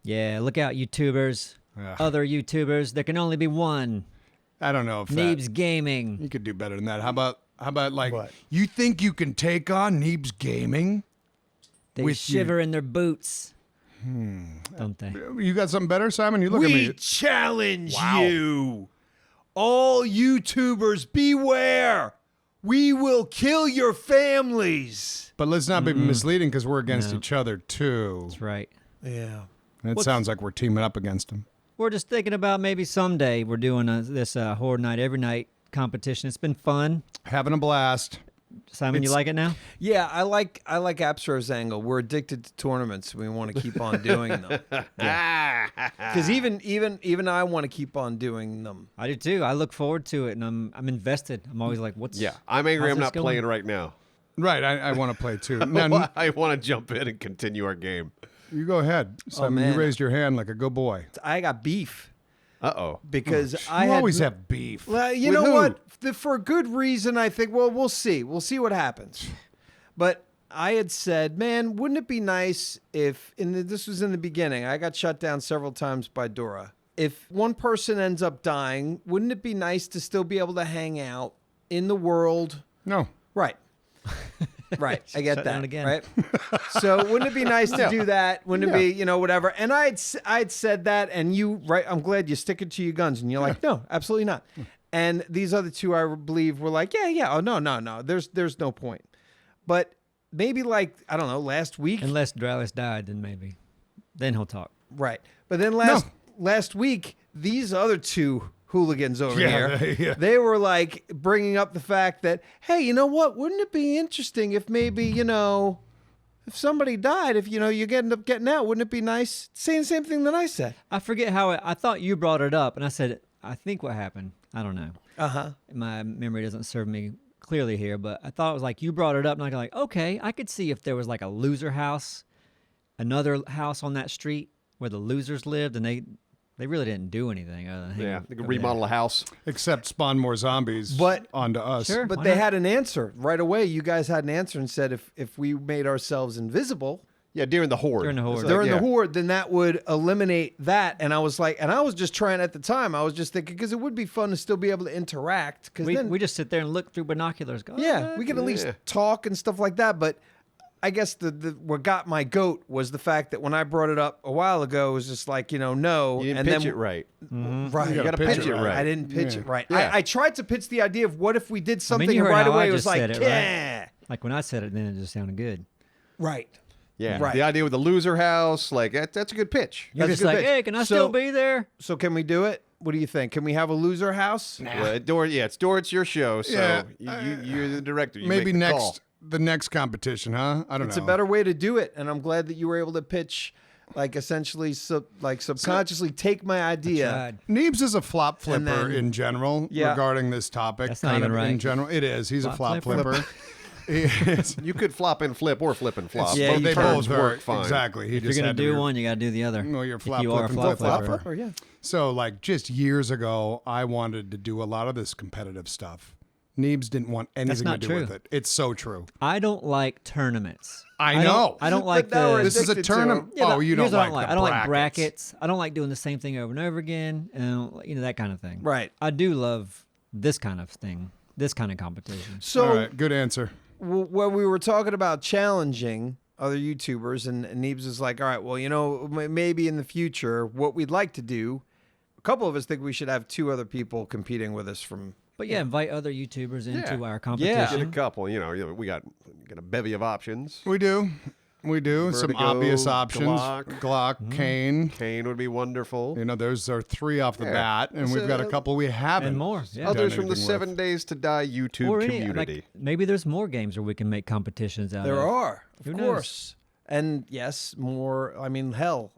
Yeah, look out, YouTubers. Ugh. Other YouTubers. There can only be one. I don't know if Neebs Gaming. you could do better than that. How about like What? you think you can take on Neebs Gaming? They with shiver in their boots. Don't they? You got something better, Simon? You look at We me. challenge Wow. you. All YouTubers, beware. We will kill your families. But let's not be misleading because we're against No. each other too. That's right. Yeah. It sounds like we're teaming up against them. We're just thinking about maybe someday we're doing this Horde Night Every Night competition. It's been fun. Having a blast. Simon, you like it now? Yeah, I like Absro's angle. We're addicted to tournaments. We want to keep on doing them. Because even I want to keep on doing them. I do too. I look forward to it, and I'm invested. I'm always like, what's Yeah, I'm angry. how's I'm this not going? playing right now. Right, I want to play too. Now, I want to jump in and continue our game. you go ahead, Simon. You man. raised your hand like a good boy. I got beef Uh-oh. because I You had always have beef. Well, you With know who? what? For a good reason, I think. Well, we'll see. We'll see what happens. But I had said, man, wouldn't it be nice if, this was in the beginning, I got shut down several times by Dora. If one person ends up dying, wouldn't it be nice to still be able to hang out in the world? No. Right. Right. I get Shut that. down again. Right. So wouldn't it be nice to do that? Wouldn't it be, whatever? And I'd said that, and you, right? I'm glad you stick it to your guns, and you're like, no, absolutely not. And these other two, I believe, were like, yeah. Oh no. There's no point. But maybe like, I don't know, last week. Unless Dralis died, then maybe. Then he'll talk. Right. But then last week, these other two hooligans over here, they were like bringing up the fact that, hey, you know what? Wouldn't it be interesting if maybe, if somebody died, if, you end up getting out, wouldn't it be nice? Saying the same thing that I said. I forget how I thought you brought it up, and I said, I think what happened. I don't know. Uh-huh. My memory doesn't serve me clearly here, but I thought it was like you brought it up, and I was like, okay, I could see if there was like a loser house, another house on that street where the losers lived, and they really didn't do anything other than hang Yeah, out they could over remodel there. a house. Except spawn more zombies But- onto us. Sure. But Why they not? had an answer right away. You guys had an answer and said if we made ourselves invisible Yeah, during the horde. During the horde. It's like, during the yeah. horde, then that would eliminate that. And I was like, and I was just trying at the time. I was just thinking because it would be fun to still be able to interact. Because then, We just sit there and look through binoculars. Go, yeah, we can at least Yeah. talk and stuff like that. But I guess what got my goat was the fact that when I brought it up a while ago, it was just like, no. You didn't and pitch then, it right. Right. You gotta pitch it right. I didn't pitch Yeah. it right. Yeah. I tried to pitch the idea of what if we did something you and heard right how away I it was just like, said it, right? yeah. Like when I said it, then it just sounded good. Right. Yeah, Right. the idea with the loser house, like that's a good pitch. You're That's just a good like, pitch. hey, can I So- still be there? So can we do it? What do you think? Can we have a loser house? It's your show, so Yeah, you're the director. You Maybe make the call. the next competition, huh? I don't It's know. a better way to do it, and I'm glad that you were able to pitch, like essentially, subconsciously take my idea. Tried. Neebs is a flop flipper then- in general Yeah. regarding this topic. That's not kind even of right. in general. It is. He's a flop Flop flipper. He is. You could flop and flip or flip and flop. Yeah, Both you they terms both work are fine. exactly. He If you're just gonna had to do be- one, you gotta do the other. No, you're If flop you are a flipping, flop flip flipper. flopper. Yeah. So, like, just years ago, I wanted to do a lot of this competitive stuff. Neebs didn't want anything to not do true. with it. It's so true. I don't like tournaments. I know. I don't like But now we're the. This is a addicted to tournament. Yeah, Oh, you here's don't what like I don't like brackets. brackets. I don't like doing the same thing over and over again, and that kind of thing. Right. I do love this kind of thing, this kind of competition. So All right, good answer. when we were talking about challenging other YouTubers, and Neebs is like, all right, well, maybe in the future, what we'd like to do, a couple of us think we should have two other people competing with us from. But yeah, invite other YouTubers into our Get competition. a couple. We got a bevy of options. We do. Some Vertigo, obvious options. Glock. Kane. Kane would be wonderful. Those are three off the Yeah. bat, and we've got a couple we haven't. And more, yeah. Others done from the anything 7 with. Days to Die YouTube Or community. maybe there's more games where we can make competitions out There of. are, Who of knows? course. And yes, more. I mean, hell,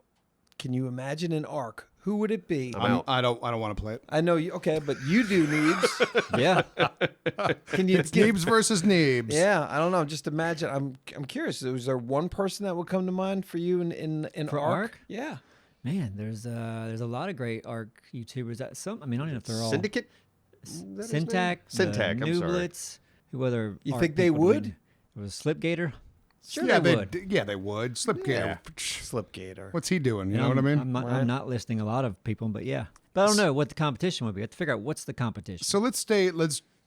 can you imagine an ARC? Who would it be? I don't want to play it. I know you. Okay, but you do, Neebs. Yeah. Can you? It's Neebs versus Neebs. Yeah, I don't know. Just imagine. I'm curious. Is there one person that would come to mind for you in For ARC? ARC? Yeah. Man, there's a lot of great ARC YouTubers. That some, I mean, I don't know if they're all Syndicate? Syntac, Syntag, I'm sorry. Nooblets, who other You ARC think they people do we would? need? It was Slipgator. Sure yeah, they would. Yeah, they would. Slipgator. Slipgator. What's he doing? You And know what I mean? I'm not listing a lot of people, but yeah. But I don't know what the competition would be. I have to figure out what's the competition. So let's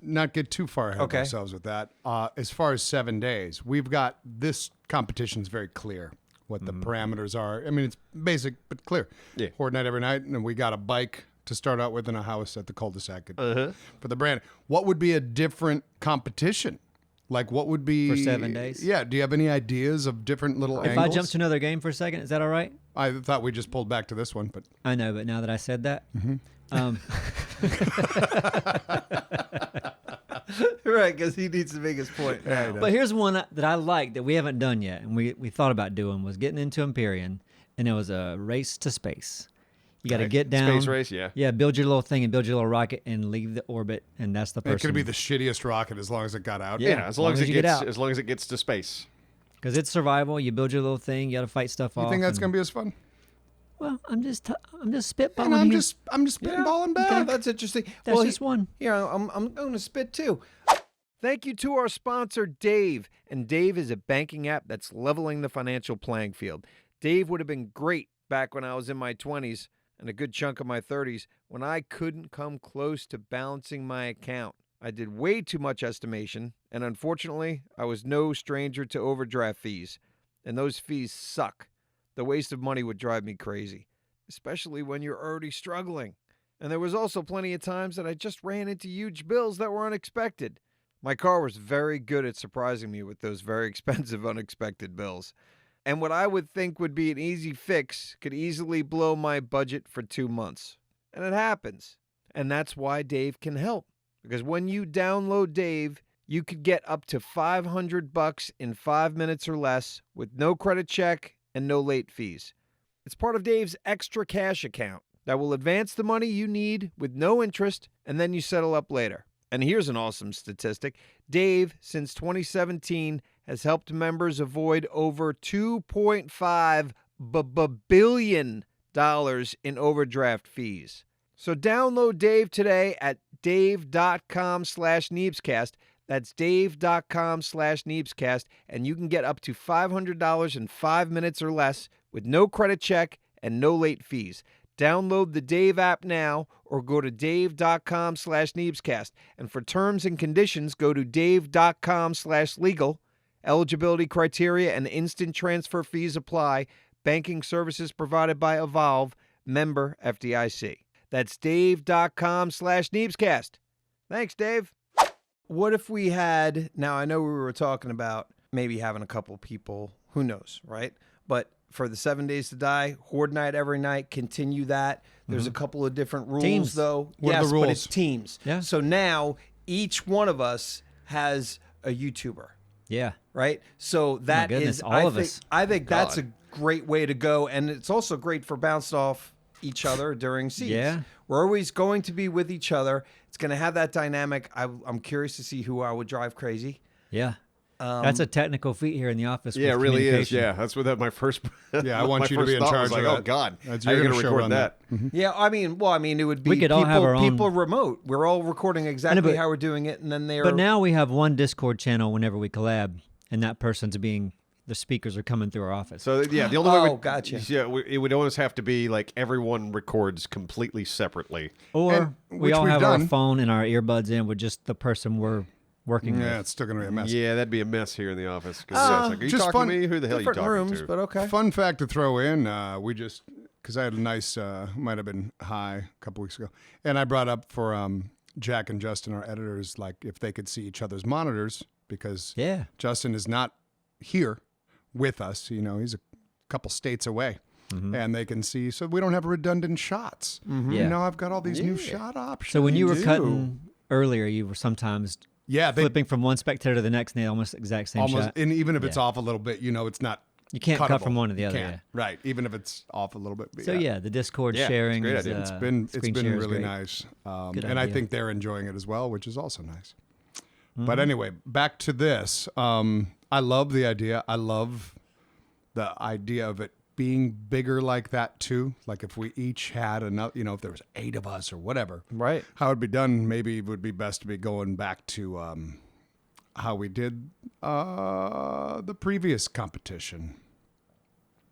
not get too far ahead of ourselves with that. As far as 7 days, we've got this competition's very clear what the parameters are. I mean, it's basic but clear. Yeah. Horde night every night, and we got a bike to start out with in a house at the cul-de-sac for the brand. What would be a different competition? Like what would be For 7 days? Yeah. Do you have any ideas of different little if angles? I jump to another game for a second, is that all right? I thought we just pulled back to this one, but I know, but now that I said that, Right, because he needs to make his point. now. but here's one that I like that we haven't done yet, and we thought about doing was getting into Empyrean, and it was a race to space. You got to get down. Space race, yeah. Yeah, build your little thing and build your little rocket and leave the orbit, and that's the person. it could be the shittiest rocket as long as it got out. Yeah, as long as it you get gets out. as long as it gets to space. Because it's survival. You build your little thing. You got to fight stuff off. You think that's and- going to be as fun? Well, I'm just spitballing. And I'm here. just spitballing Yeah, back. that's interesting. That's well, just one. Here, I'm going to spit too. Thank you to our sponsor, Dave. And Dave is a banking app that's leveling the financial playing field. Dave would have been great back when I was in my 20s and a good chunk of my 30s when I couldn't come close to balancing my account. I did way too much estimation, and unfortunately, I was no stranger to overdraft fees. And those fees suck. The waste of money would drive me crazy, especially when you're already struggling. And there was also plenty of times that I just ran into huge bills that were unexpected. My car was very good at surprising me with those very expensive unexpected bills. And what I would think would be an easy fix could easily blow my budget for 2 months. And it happens. And that's why Dave can help. Because when you download Dave, you could get up to $500 in 5 minutes or less with no credit check and no late fees. It's part of Dave's extra cash account that will advance the money you need with no interest, and then you settle up later. And here's an awesome statistic. Dave, since 2017, has helped members avoid over $2.5 billion in overdraft fees. So download Dave today at dave.com/Neebscast. That's dave.com/Neebscast, and you can get up to $500 in 5 minutes or less with no credit check and no late fees. Download the Dave app now or go to dave.com/Neebscast. And for terms and conditions, go to dave.com/legal. Eligibility criteria and instant transfer fees apply. Banking services provided by Evolve, member FDIC. That's dave.com/Neebscast. Thanks, Dave. What if we had, now I know we were talking about maybe having a couple people, who knows, right? But for the 7 days to die, Horde night every night, continue that. There's a couple of different rules, Teams. though. What are yes, the but rules? it's teams. Yeah. So now each one of us has a YouTuber, Yeah. right? So that goodness, is, all of us. I think that's a great way to go. And it's also great for bouncing off each other during seeds. Yeah. We're always going to be with each other. It's going to have that dynamic. I'm curious to see who I would drive crazy. Yeah. That's a technical feat here in the office. Yeah, it with really is. communication. Yeah, that's what my first. Yeah, I want my you to be first in thought charge was of like, that. oh God, That's- how you're are you gonna going to show record run that? Yeah, I mean, it would be We could all have our own- people remote. We're all recording exactly but- how we're doing it, and then they're. But now we have one Discord channel whenever we collab, and that person's being the speakers are coming through our office. So yeah, the only way. Oh, gotcha. Yeah, it would always have to be like everyone records completely separately. Or And- we which all we've have our done. phone and our earbuds in with just the person we're working Yeah, with. it's still going to be a mess. Yeah, that'd be a mess here in the office. 'Cause it's like, are you just talking fun- to me? Who the hell are you different talking rooms, to? but okay. Fun fact to throw in, we just, because I had a nice, might have been high a couple weeks ago, and I brought up for Jack and Justin, our editors, like if they could see each other's monitors, because Yeah. Justin is not here with us. You know, he's a couple states away. And they can see, so we don't have redundant shots. Yeah. Now I've got all these new shot options. So when you were do. cutting earlier, you were sometimes yeah, they flipping from one spectator to the next, and they almost exact same almost, shot. and even if it's Yeah. off a little bit, you know, it's not. You can't cut cuttable. from one to the You other. can't. Yeah. Right, even if it's off a little bit. But So yeah, the Discord Yeah, it's a sharing great is, idea. It's been screen share is really great. nice, Good and I idea. think they're enjoying it as well, which is also nice. Mm-hmm. But anyway, back to this. I love the idea. I love the idea of it being bigger like that too. Like if we each had enough, you know, if there was 8 of us or whatever, Right. how it'd be done. Maybe it would be best to be going back to how we did the previous competition.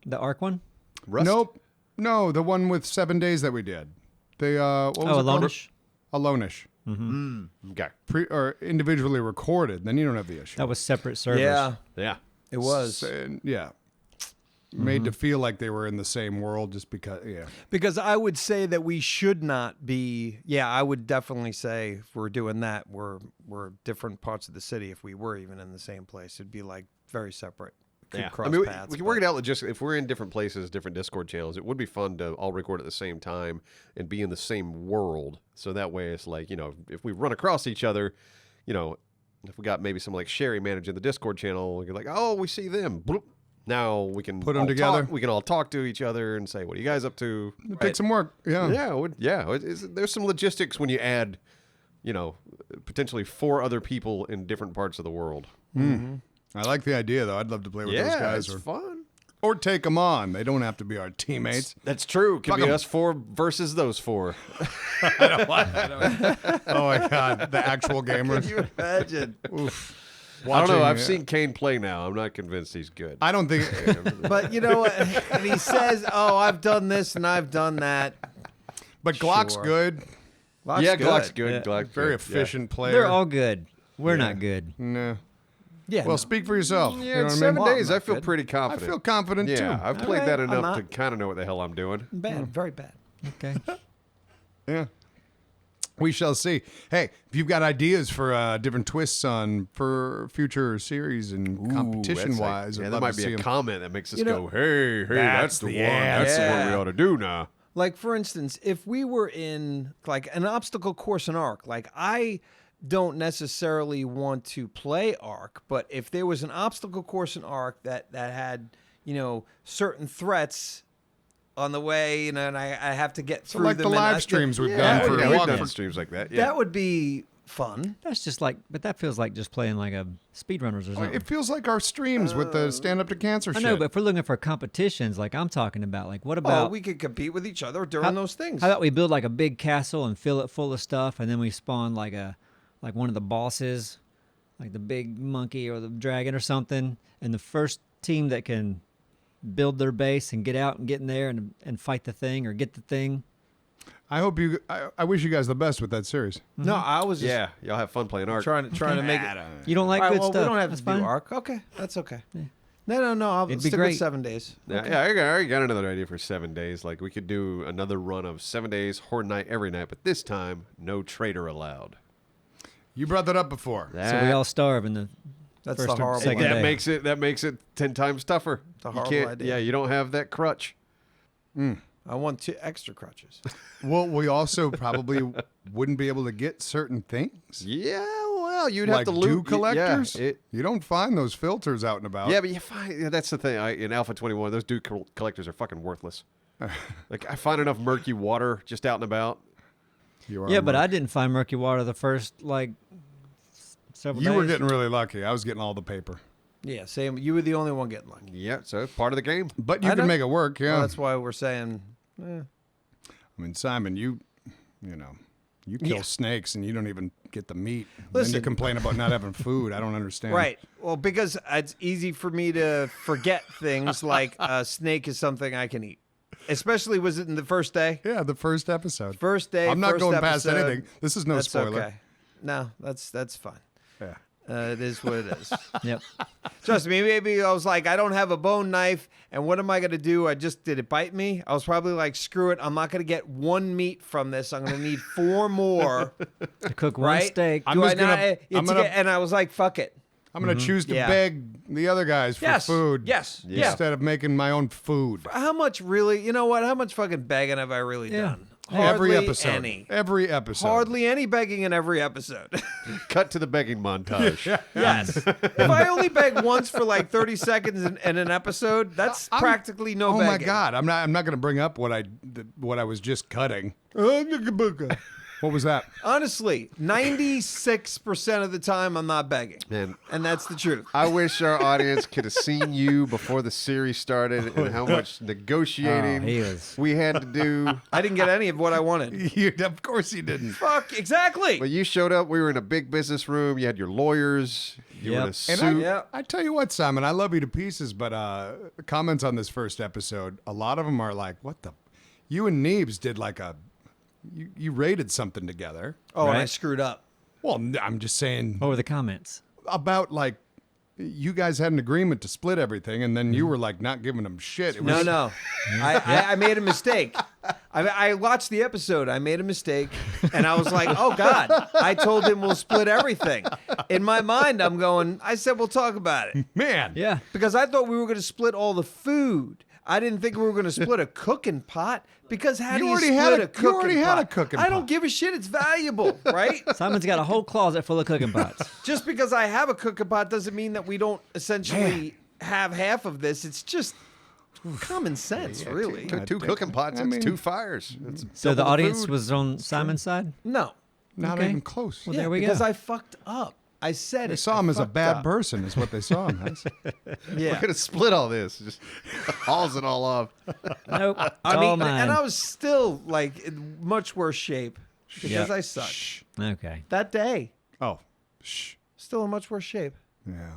The Ark one? Rust? Nope. No, the one with 7 days that we did. What was it called? Alone-ish? Alone-ish. Okay. Or individually recorded. Then you don't have the issue. That was separate servers. Yeah, Yeah. it was. And, yeah. Made to feel like they were in the same world just because, yeah. Because I would say that we should not be. Yeah, I would definitely say if we're doing that, we're different parts of the city. If we were even in the same place, it'd be like very separate. Could Yeah. cross I mean, paths, we can work but- it out logistically. If we're in different places, different Discord channels, it would be fun to all record at the same time and be in the same world. So that way it's like, if we run across each other, if we got maybe someone like Sherry managing the Discord channel, you're like, oh, we see them. Bloop. Now we can Put 'em all together. We can all talk to each other and say, what are you guys up to? It takes some work. Yeah. Yeah. There's some logistics when you add, potentially 4 other people in different parts of the world. I like the idea, though. I'd love to play with those Yeah, guys. it's fun. Or take them on. They don't have to be our teammates. That's true. Could Fuck be 'em. us 4 versus those 4. Oh, my God. The actual gamers. Can you imagine? Oof. I don't know. Watching, I've seen Kane play now. I'm not convinced he's good. I don't think. But you know what? And he says, "Oh, I've done this and I've done that." But Glock's Sure. good. Glock's good. Yeah. Glock's Very good. efficient player. They're all good. We're not good. No. Yeah. Well, speak for yourself. Yeah, You know in what I 7 mean? Well, days, I'm I not feel good. pretty I confident. feel confident, yeah, too. I've played right, that I'm enough to not. kind of know what the hell I'm doing. bad, very bad. Okay. Yeah. We shall see. Hey, if you've got ideas for different twists for future series and competition-wise, yeah, I'd that love might to be see a 'em. comment that makes us You know, go, hey, that's the one. yeah, That's the one we yeah. ought to do now. Like for instance, if we were in like an obstacle course in Ark, like I don't necessarily want to play Ark, but if there was an obstacle course in Ark that had certain threats on the way, and I have to get So through like them. the and live streams we've yeah, done for yeah, we've Walk done for- streams like that. Yeah. that would be fun. That's just like, but that feels like just playing like a speedrunners or something. It feels like our streams with the stand up to cancer I shit. know, but if we're looking for competitions, like I'm talking about, like what Oh, about we could compete with each other during those things. How about we build like a big castle and fill it full of stuff, and then we spawn like one of the bosses, like the big monkey or the dragon or something, and the first team that can build their base and get out and get in there and fight the thing or get the thing. I wish you guys the best with that series. No, I was just Yeah, y'all have fun playing Ark. trying to make it. You don't like All right, good well, stuff. we don't have That's to fine. do Ark. Okay, that's okay. No. I'll It'd be stick great. with 7 days. Yeah, I already got another idea for 7 days. Like, we could do another run of 7 days, Horde Night every night, but this time, no traitor allowed. You brought that up before. So we all starve in the That's first the or horrible second idea. day. That makes it 10 times tougher. It's a You horrible can't- idea. Yeah, you don't have that crutch. I want 2 extra crutches. Well, we also probably wouldn't be able to get certain things. Yeah, well, you'd Like have to dew loot collectors. Yeah, You don't find those filters out and about. yeah, but you find that's the thing. In Alpha 21, those dew collectors are fucking worthless. Like, I find enough murky water just out and about. You are Yeah, but right. I didn't find murky water the first several You days. were getting really lucky. I was getting all the paper. Yeah, same. You were the only one getting lucky. Yeah, so it's part of the game. But you I can know. make it work, yeah. Well, that's why we're saying. I mean, Simon, you kill Yeah. snakes and you don't even get the meat. Then Listen. you complain about not having food. I don't understand. Right. Well, because it's easy for me to forget things like a snake is something I can eat. Especially, was it in the first day? Yeah, the first episode. First day. I'm not first going past episode. anything. This is no That's spoiler. okay. No, that's fine. Yeah. It is what it is. Yep. Trust me, maybe I was like, I don't have a bone knife, and what am I going to do? Did it bite me? I was probably like, screw it, I'm not going to get 1 meat from this. I'm going to need 4 more, To cook one right? steak. I'm Do just I not- gonna- I'm to gonna- get- and I was like, fuck it. I'm going to choose to Yeah. beg the other guys for Yes. food. Yes. Yeah. Instead of making my own food. How much really, you know what? How much fucking begging have I really Yeah. done? Every Hardly episode. any. Every episode. Hardly any begging in every episode. Cut to the begging montage. Yes. If I only beg once for like 30 seconds in an episode, that's practically no Oh begging. my God! I'm not going to bring up what I was just cutting. What was that? Honestly, 96% of the time I'm not begging. Man, And that's the truth. I wish our audience could have seen you before the series started and how much negotiating he was. we had to do. I didn't get any of what I wanted. Of course you didn't. Fuck, exactly. But you showed up. We were in a big business room. You had your lawyers. You were in a Yep. suit. And I tell you what, Simon, I love you to pieces, but comments on this first episode, a lot of them are like, what the? You and Neebs did like you rated something together. Oh, and I Right. screwed up. Well, I'm just saying What were the comments? about like, you guys had an agreement to split everything, and then you were like not giving them shit. It No, was, no. I made a mistake. I watched the episode. I made a mistake. And I was like, oh, God. I told him we'll split everything. In my mind, I said, we'll talk about it. Man. Yeah. Because I thought we were going to split all the food. I didn't think we were going to split a cooking pot. Because how do you already split had a a- cooking you already pot? had a cooking I don't pot. give a shit. It's valuable, right? Simon's got a whole closet full of cooking pots. Just because I have a cooking pot doesn't mean that we don't essentially have half of this. It's just common sense, really. Two cooking pots. I That's mean- 2 fires. That's So the double audience food. was on Simon's side? No. Not Okay. even close. Well, Yeah, there we because go. I fucked up. I said They it. saw I him as a fucked bad up. person, is what they saw him as. Yeah. We're gonna split all this. Just hauls it all off. Nope. I all mean, mine. and I was still like in much worse shape because Yeah. I sucked. Shh. Okay. That day, Oh, shh. still in much worse shape. Yeah.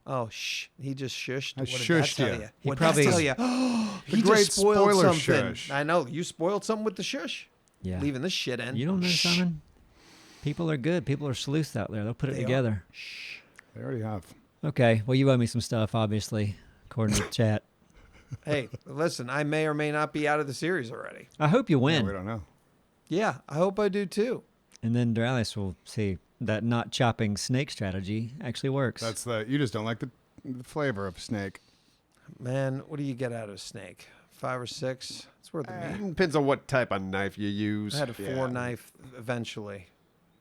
Oh, shh. He just shushed. I What did shushed that tell you. you? He What probably- did that tell you? He great just spoiled spoiler something. shush. I know. You spoiled something with the shush. Yeah. Leaving this shit in. You don't know, Shh. Simon? People are good. People are sleuths out there. They'll put it They are. together. They already have. Okay. Well, you owe me some stuff, obviously, according to the chat. Hey, listen, I may or may not be out of the series already. I hope you Yeah, win. we don't know. Yeah, I hope I do too. And then Duralis will see that not chopping snake strategy actually works. You just don't like the flavor of snake. Man, what do you get out of a snake? 5 or 6? It's worth the meat. Depends on what type of knife you use. I had a 4 knife eventually.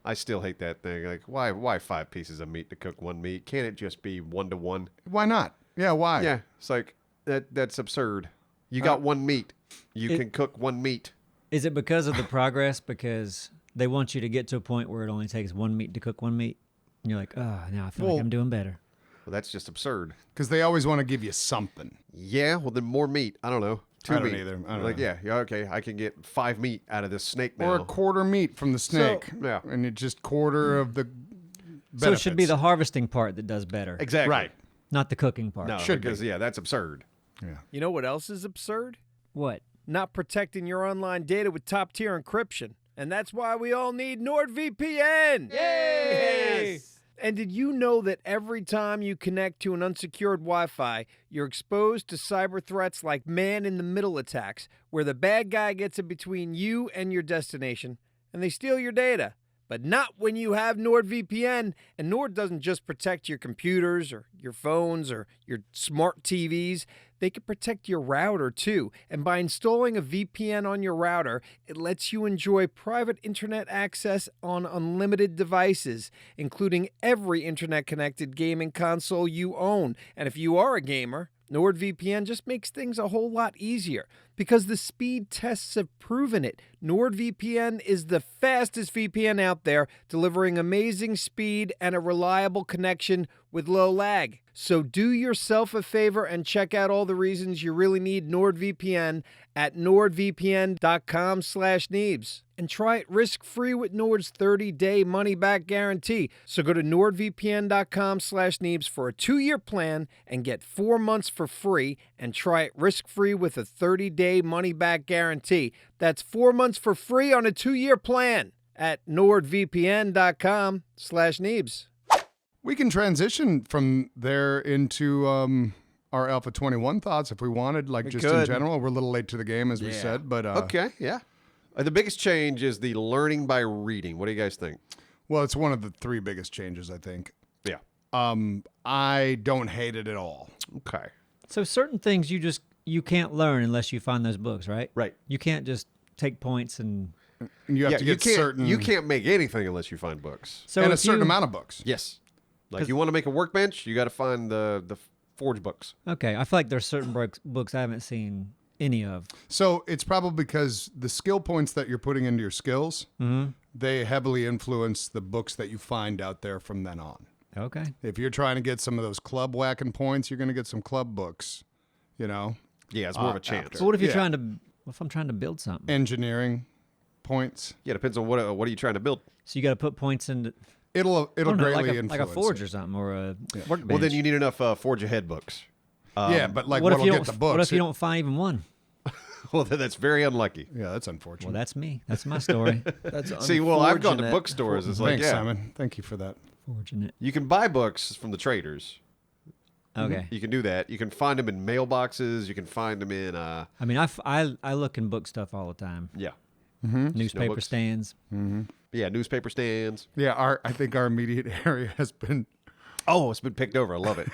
I still hate that thing. Like, why 5 pieces of meat to cook 1 meat? Can't it just be 1 to 1? Why not? Yeah, why? Yeah, it's like that's absurd. You got 1 meat. You can cook 1 meat. Is it because of the progress? Because they want you to get to a point where it only takes 1 meat to cook 1 meat? And you're like, oh, now I feel like Well- I'm doing better. Well, that's just absurd. Because they always want to give you something. Yeah, well then more meat. I don't know. 2 I don't meat. either. I don't like know. yeah, okay. I can get 5 meat out of this snake now. Or a quarter meat from the snake. yeah. And it's just quarter of the So it should be benefits. the harvesting part that does better, Exactly. Right. not the cooking part. No, Should because be. yeah, that's absurd. Yeah. You know what else is absurd? What? Not protecting your online data with top tier encryption. And that's why we all need NordVPN. Yay! And did you know that every time you connect to an unsecured Wi-Fi, you're exposed to cyber threats like man-in-the-middle attacks, where the bad guy gets in between you and your destination, and they steal your data? But not when you have NordVPN. And Nord doesn't just protect your computers or your phones or your smart TVs. They can protect your router too. And by installing a VPN on your router, it lets you enjoy private internet access on unlimited devices, including every internet-connected gaming console you own. And if you are a gamer, NordVPN just makes things a whole lot easier because the speed tests have proven it. NordVPN is the fastest VPN out there, delivering amazing speed and a reliable connection with low lag. So do yourself a favor and check out all the reasons you really need NordVPN at nordvpn.com/Neebs. And try it risk-free with Nord's 30-day money-back guarantee. So go to nordvpn.com/Neebs for a 2-year plan and get 4 months for free and try it risk-free with a 30-day money-back guarantee. That's 4 months for free on a 2-year plan at nordvpn.com/Neebs. We can transition from there into our Alpha 21 thoughts if we wanted, like just in could. general. We're a little late to the game, as we said, but Okay, yeah. The biggest change is the learning by reading. What do you guys think? well, it's one of the 3 biggest changes, I think. Yeah. I don't hate it at all. Okay. So certain things you can't learn unless you find those books, right? Right. You can't just take points and And you have to you get can't, certain You can't make anything unless you find books. so and a if certain you- amount of books. Yes. Like you want to make a workbench, you got to find the forge books. Okay, I feel like there's certain books I haven't seen any of? So it's probably because the skill points that you're putting into your skills, they heavily influence the books that you find out there from then on. Okay. If you're trying to get some of those club whacking points, you're going to get some club books, you know, Yeah, it's more of a chance. So what if you're Yeah. if I'm trying to build something? engineering points. Yeah, depends on what are you trying to build. So you got to put points into It'll I don't know, greatly like influence a forge it. or something, or a workbench. Well, then you need enough Forge Ahead books. Yeah, but like what if what'll you get don't? the books? What if you don't find even one? Well, then that's very unlucky. Yeah, that's unfortunate. Well, that's me. That's my story. That's See, well, I've gone to unfortunate. bookstores. It's like, Thanks, yeah, Simon. Thank you for that. Fortunate. you can buy books from the traders. Okay. You can do that. You can find them in mailboxes. You can find them in, I mean, I look in book stuff all the time. yeah, Newspaper books. stands. yeah, newspaper stands. Yeah, I think our immediate area has been. Oh, it's been picked over. I love it.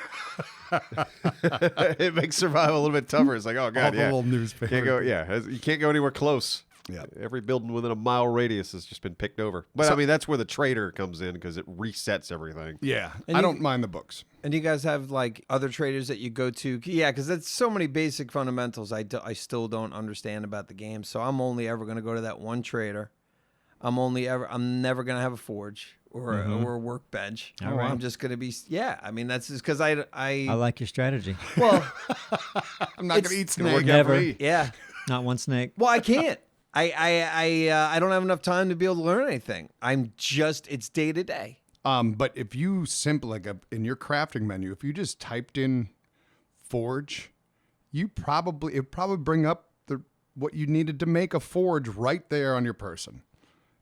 It makes survival a little bit tougher. It's like, oh All god, the yeah, little newspaper. can't go. Yeah, you can't go anywhere close. Yeah. Every building within a mile radius has just been picked over. But I mean, that's where the trader comes in because it resets everything. Yeah, And I you- don't mind the books. And you guys have like other traders that you go to? Yeah, because that's so many basic fundamentals I still don't understand about the game. So I'm only ever going to go to that one trader. I'm never going to have a forge or a workbench. All right. I'm just going to be, I mean, that's just because I like your strategy. well, I'm not going It's- to eat Gonna work snake. out for Never. me. yeah. Not one snake. Well, I can't. I don't have enough time to be able to learn anything. It's day to day. But if you simply in your crafting menu, if you just typed in forge, it probably bring up what you needed to make a forge right there on your person.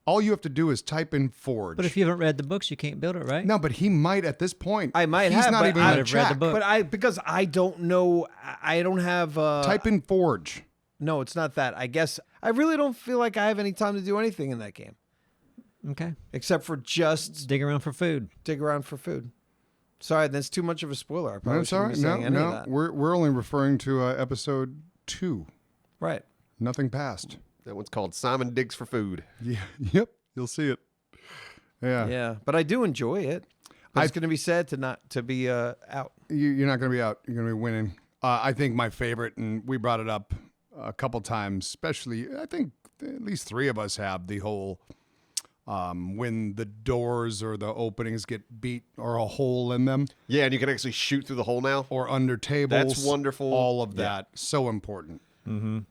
All you have to do is type in forge. But if you haven't read the books, you can't build it, right? no, but he might at this point. I might He's have, not but even I gonna might have read the check. book. Because I don't know. I don't have. Type in forge. No, it's not that. I guess I really don't feel like I have any time to do anything in that game Okay. except for just Dig around for food. dig around for food. Sorry, that's too much of a spoiler. I probably No, sorry, shouldn't be saying any of that. we're only referring to episode 2. Right. Nothing past. That one's called Simon Digs for Food. Yeah, yep, you'll see it. Yeah, Yeah, but I do enjoy it. But it's going to be sad to be out. you're not going to be out. You're going to be winning. I think my favorite, and we brought it up a couple times, especially I think at least 3 of us have the whole when the doors or the openings get beat or a hole in them Yeah, and you can actually shoot through the hole now. or under tables. That's wonderful. All of Yeah. that. So important.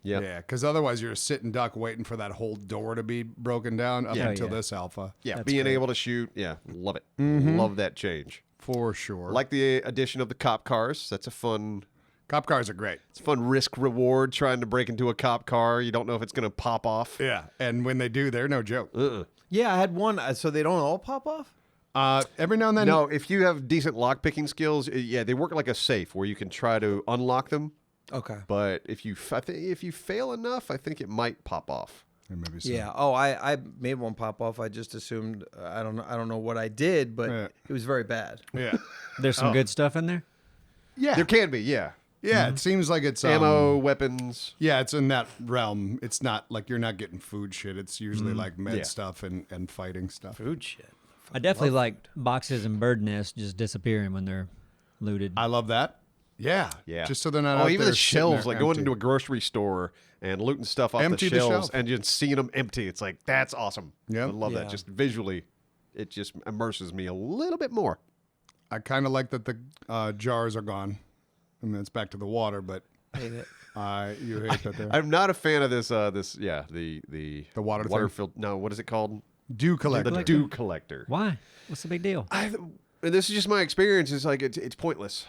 Yeah. Yeah, because otherwise you're a sitting duck waiting for that whole door to be broken down up Yeah. until Yeah. this alpha. Yeah, That's being great. able to shoot. Yeah, love it. Mm-hmm. Love that change. For sure. Like the addition of the cop cars. That's a fun Cop cars are great. It's fun risk reward trying to break into a cop car. You don't know if it's going to pop off. Yeah, and when they do, they're no joke. Yeah, I had one. So they don't all pop off? Every now and then, No, if you have decent lock picking skills, yeah, they work like a safe where you can try to unlock them. Okay. But if you fail enough, I think it might pop off. maybe so. Yeah. Oh, I made one pop off. I just assumed I don't know what I did, but Yeah. it was very bad. Yeah, There's some good stuff in there. yeah, There can be, yeah. yeah. It seems like it's Ammo, weapons. Yeah, it's in that realm. It's not like you're not getting food shit. It's usually like med Yeah. stuff and fighting stuff. Food shit. I definitely like boxes and bird nests just disappearing when they're looted. I love that. Yeah, Yeah. Just so they're not. Oh, out even there the sitting shelves, there like going empty. into a grocery store and looting stuff off Empty the the shelves shelf. and just seeing them empty. It's like, that's awesome. Yep. I love Yeah. that. Just visually, it just immerses me a little bit more. I kind of like that the jars are gone. I mean, it's back to the water, but Hate it. you hate that there. I'm not a fan of this. The water thing? water filter. No, what is it called? Dew collector. The dew collector. Why? What's the big deal? And this is just my experience. It's like it's pointless.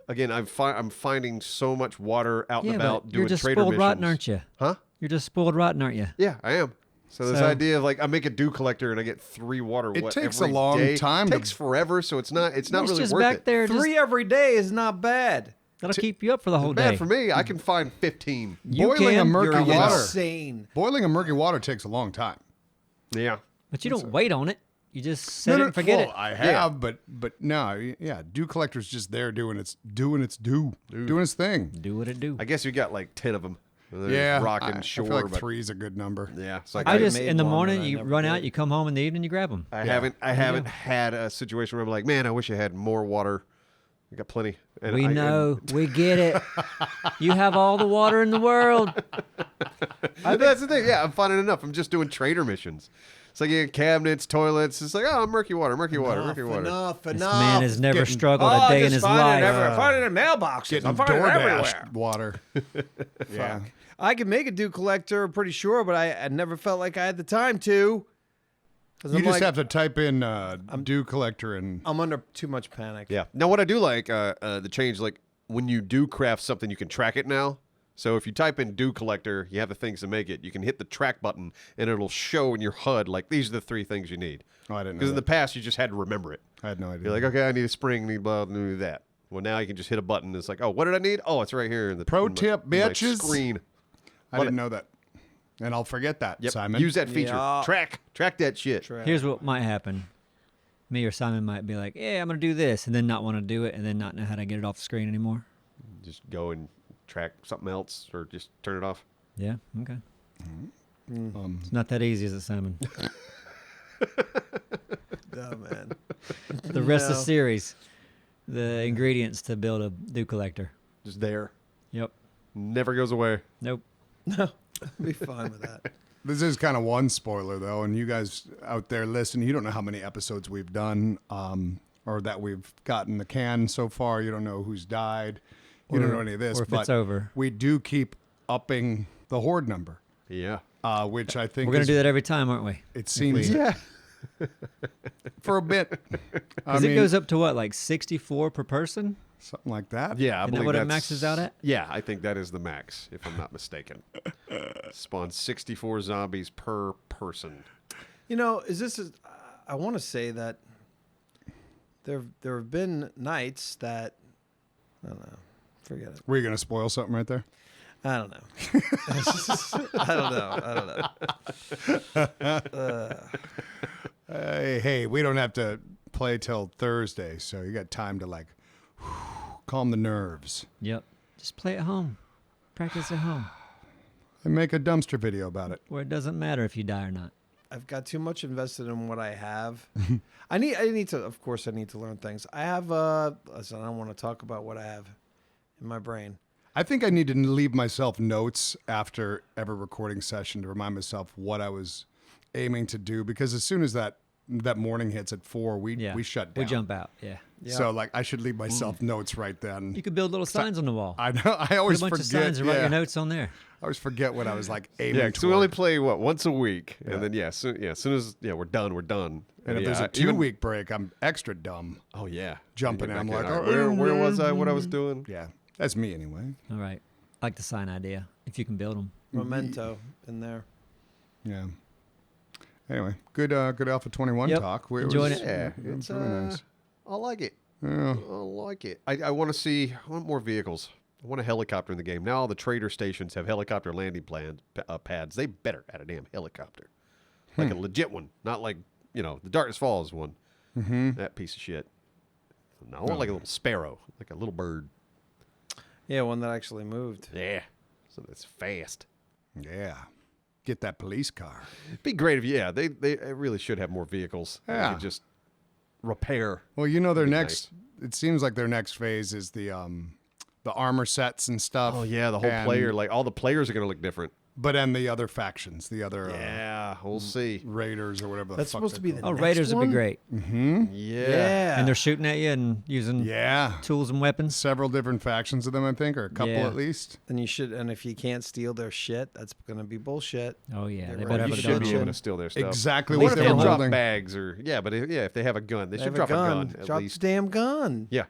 Again, I'm finding so much water out and Yeah, about but doing you're just trader spoiled missions. rotten, aren't you? Huh? You're just spoiled rotten, aren't you? Yeah, I am. So this So- idea of like I make a dew collector and I get 3 water. It takes a every long day? time It to- takes forever, so it's not It's really just worth back it. there. Just, 3 every day is not bad. that'll keep you up for the whole Bad day. for me. I can find 15. You Boiling a can, murky You're water. insane. Boiling a murky water takes a long time. Yeah. but you don't wait on it. You just set it and forget well, it. I have, but no, yeah. Dew collector's just there doing its doing its thing. Do what it do. I guess you got like 10 of them. They're Yeah, just rocking I shore. feel like but 3 is a good number. yeah, it's like I I just made in the one, morning but I you never run did. out, you come home in the evening, you grab them. I haven't had a situation where I'm like, man, I wish I had more water We got plenty. And We know. We get it. You have all the water in the world. That's the thing. Yeah, I'm finding enough. I'm just doing trader missions. It's like cabinets, toilets. It's like, oh, murky water. Enough. This man has never Getting- struggled a day in his life. Find it in mailboxes. Getting I'm finding it everywhere. Doordash water. Yeah. I could make a dew collector, pretty sure, but I never felt like I had the time to. 'Cause You I'm just like, have to type in dew collector and I'm under too much panic. Yeah. Now, what I do like, the change, like when you do craft something, you can track it now. So if you type in dew collector, you have the things to make it. You can hit the track button, and it'll show in your HUD, like, these are the 3 things you need. oh, I didn't know Because in the that. past, you just had to remember it. I had no idea. You're like, okay, I need a spring, need blah, need that. Well, now you can just hit a button. It's like, oh, what did I need? Oh, it's right here in the Pro in my- tip, in my bitches. screen. I didn't know that. And I'll forget that, Yep. Simon. Use that feature. Yeah. Track that shit. Here's what might happen. Me or Simon might be like, yeah, I'm going to do this, and then not want to do it, and then not know how to get it off the screen anymore. Just go and track something else, or just turn it off. Yeah, okay. It's not that easy, is it, Simon? Oh, man. The rest of the No. series, the ingredients to build a dew collector. Just there. Yep. Never goes away. Nope. No, I'll be fine with that. This is kind of one spoiler, though, and you guys out there listening, you don't know how many episodes we've done or that we've got in the can so far. You don't know who's died. You don't know any of this. Or if but it's over. we do keep upping the horde number, Yeah. which I think We're going is, to do that every time, aren't we? it seems Yeah. for a bit. I Because mean, it goes up to what, like 64 per person? something like that. Yeah, I Isn't that believe what it that's- maxes out at? Yeah, I think that is the max, if I'm not mistaken. Spawn 64 zombies per person. You know, I want to say that there have been nights that, I don't know, forget it. Were you going to spoil something right there? I don't know. I don't know. Hey, we don't have to play till Thursday, so you got time to calm the nerves Yep. Just play at home. Practice at home. and make a dumpster video about it. Where it doesn't matter if you die or not. I've got too much invested in what I have. I need to, of course, I need to learn things. I have, listen, I don't want to talk about what I have in my brain. I think I need to leave myself notes after every recording session to remind myself what I was aiming to do, because as soon as that morning hits at 4, we shut down. We jump out. Yeah. So I should leave myself notes right then. You could build little signs on the wall. I know. I Put always a bunch forget. of signs and write your notes on there. I always forget what I was aiming. Yeah, because we only toward. play, once a week. And then, as soon as we're done, we're done. And if there's a 2-week break, I'm extra dumb. Oh, yeah. Jumping You get in, back I'm like, all right, where was I? What I was doing? Yeah, that's me anyway. All right. I like the sign idea, if you can build them. Memento in there. Yeah. Anyway, good Alpha 21 Yep. talk. Enjoyed it. Yeah, It was it's really nice. I like it. Yeah. I like it. I want more vehicles. I want a helicopter in the game. Now all the trader stations have helicopter landing pads. They better add a damn helicopter. Like a legit one. Not like, the Darkness Falls one. Mm-hmm. That piece of shit. No, I want like a little sparrow. Like a little bird. Yeah, one that actually moved. Yeah. So that's fast. Yeah. Get that police car. It'd be great if, they really should have more vehicles. That Yeah. could just repair. Well, their That'd be next. It seems like their next phase is the armor sets and stuff. Oh, yeah, the whole and- player. Like, all the players are going to look different. But and the other factions, the other Yeah, we'll see. raiders or whatever. That's fuck supposed to be they're the Oh, next Raiders would one? be great. Yeah. And they're shooting at you and using Yeah. tools and weapons. Several different factions of them, I think, or a couple Yeah. at least. And and if you can't steal their shit, that's gonna be bullshit. Oh, yeah. They're They right. better You have a should gun be on able them. to steal their stuff. Exactly At what least they they were have drop holding. bags or if they have a gun, they should drop a gun at Drop least. the damn gun. Yeah.